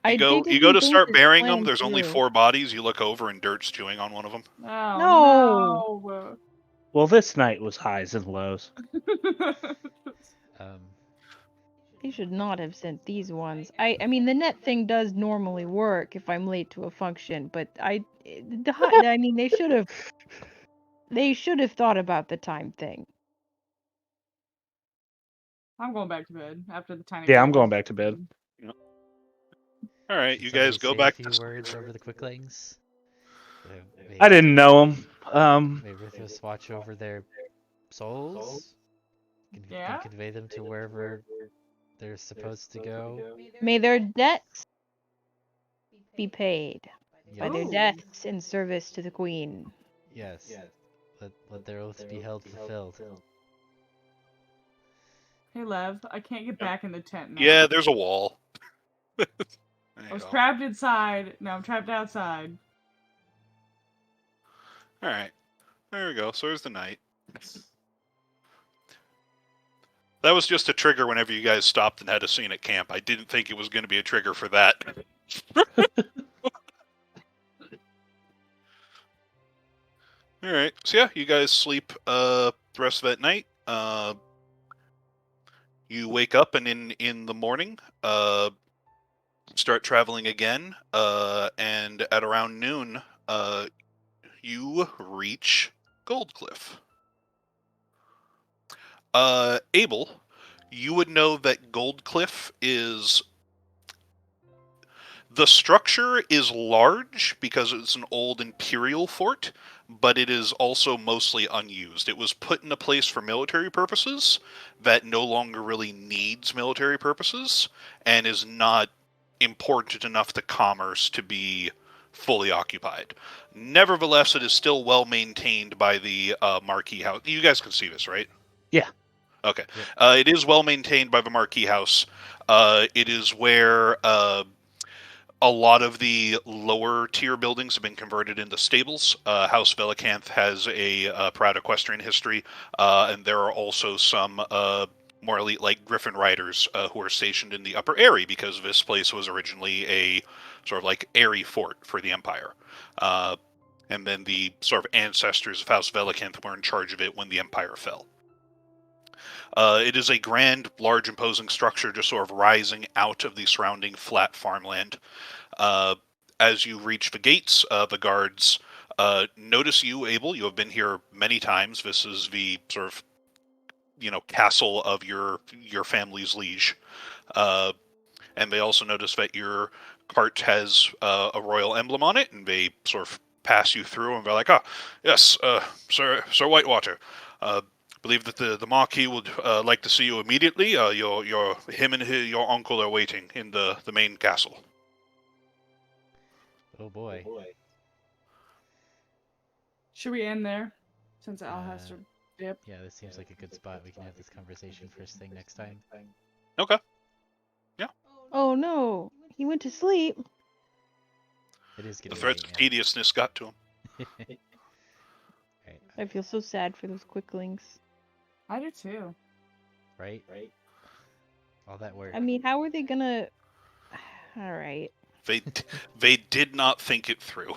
You go to start burying them. There's only 4 bodies. You look over and dirt's chewing on one of them. Oh, No. no. Well, this night was highs and lows. They should not have sent these ones. I mean, the net thing does normally work if I'm late to a function, but I mean, they should have thought about the time thing. I'm going back to bed after the tiny. Yeah, I'm graves. going back to bed. All right, Should you guys somebody go say back a few words over the Quicklings. I didn't know him. May Rithos watch over their souls. Yeah? And convey them to wherever they're supposed to go. May their debts be paid by their Ooh. deaths in service to the queen. Yes. Let their oaths be held fulfilled. Hey, Lev, I can't get back in the tent now. Yeah, there's a wall. There I you was go. trapped inside. Now I'm trapped outside. All right, there we go. So there's the night. That was just a trigger whenever you guys stopped and had a scene at camp. I didn't think it was going to be a trigger for that. All right, so yeah, you guys sleep the rest of that night. You wake up and in the morning, start traveling again, and at around noon, you reach Goldcliff. Abel, you would know that Goldcliff is The structure is large because it's an old imperial fort, but it is also mostly unused. It was put into place for military purposes that no longer really needs military purposes and is not important enough to commerce to be fully occupied. Nevertheless, it is still well maintained by the Marquee House. You guys can see this, right? Yeah. Okay. Yep. It is well maintained by the Marquee House. It is where a lot of the lower tier buildings have been converted into stables. House Velicanth has a proud equestrian history, and there are also some more elite, like Griffin Riders, who are stationed in the upper Eyrie because this place was originally a sort of like Eyrie fort for the Empire. And then the sort of ancestors of House Velicanth were in charge of it when the Empire fell. It is a grand, large, imposing structure just sort of rising out of the surrounding flat farmland. As you reach the gates, the guards notice you, Abel. You have been here many times. This is the sort of, castle of your family's liege. And they also notice that your cart has a royal emblem on it, and they sort of pass you through, and they're like, yes, Sir Whitewater. Believe that the Marquis would like to see you immediately. Him and your uncle are waiting in the main castle. Oh boy. Should we end there? Since Al has to dip. Yeah, this seems like a good spot. We can have this conversation first thing next time. Okay. Oh no, he went to sleep. It is The getting threats late, of tediousness got to him. man. Right. I feel so sad for those quicklings. I do too. Right? All that work. I mean, how are they gonna? All right. They did not think it through.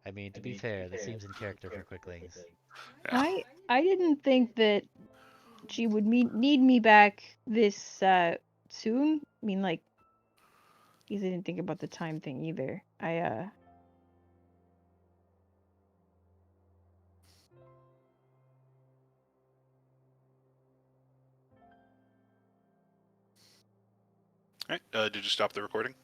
I mean, to be fair, this seems in character for quicklings. Yeah. I didn't think that she would need me back this soon. I mean, like, because I didn't think about the time thing either. All right. Did you stop the recording?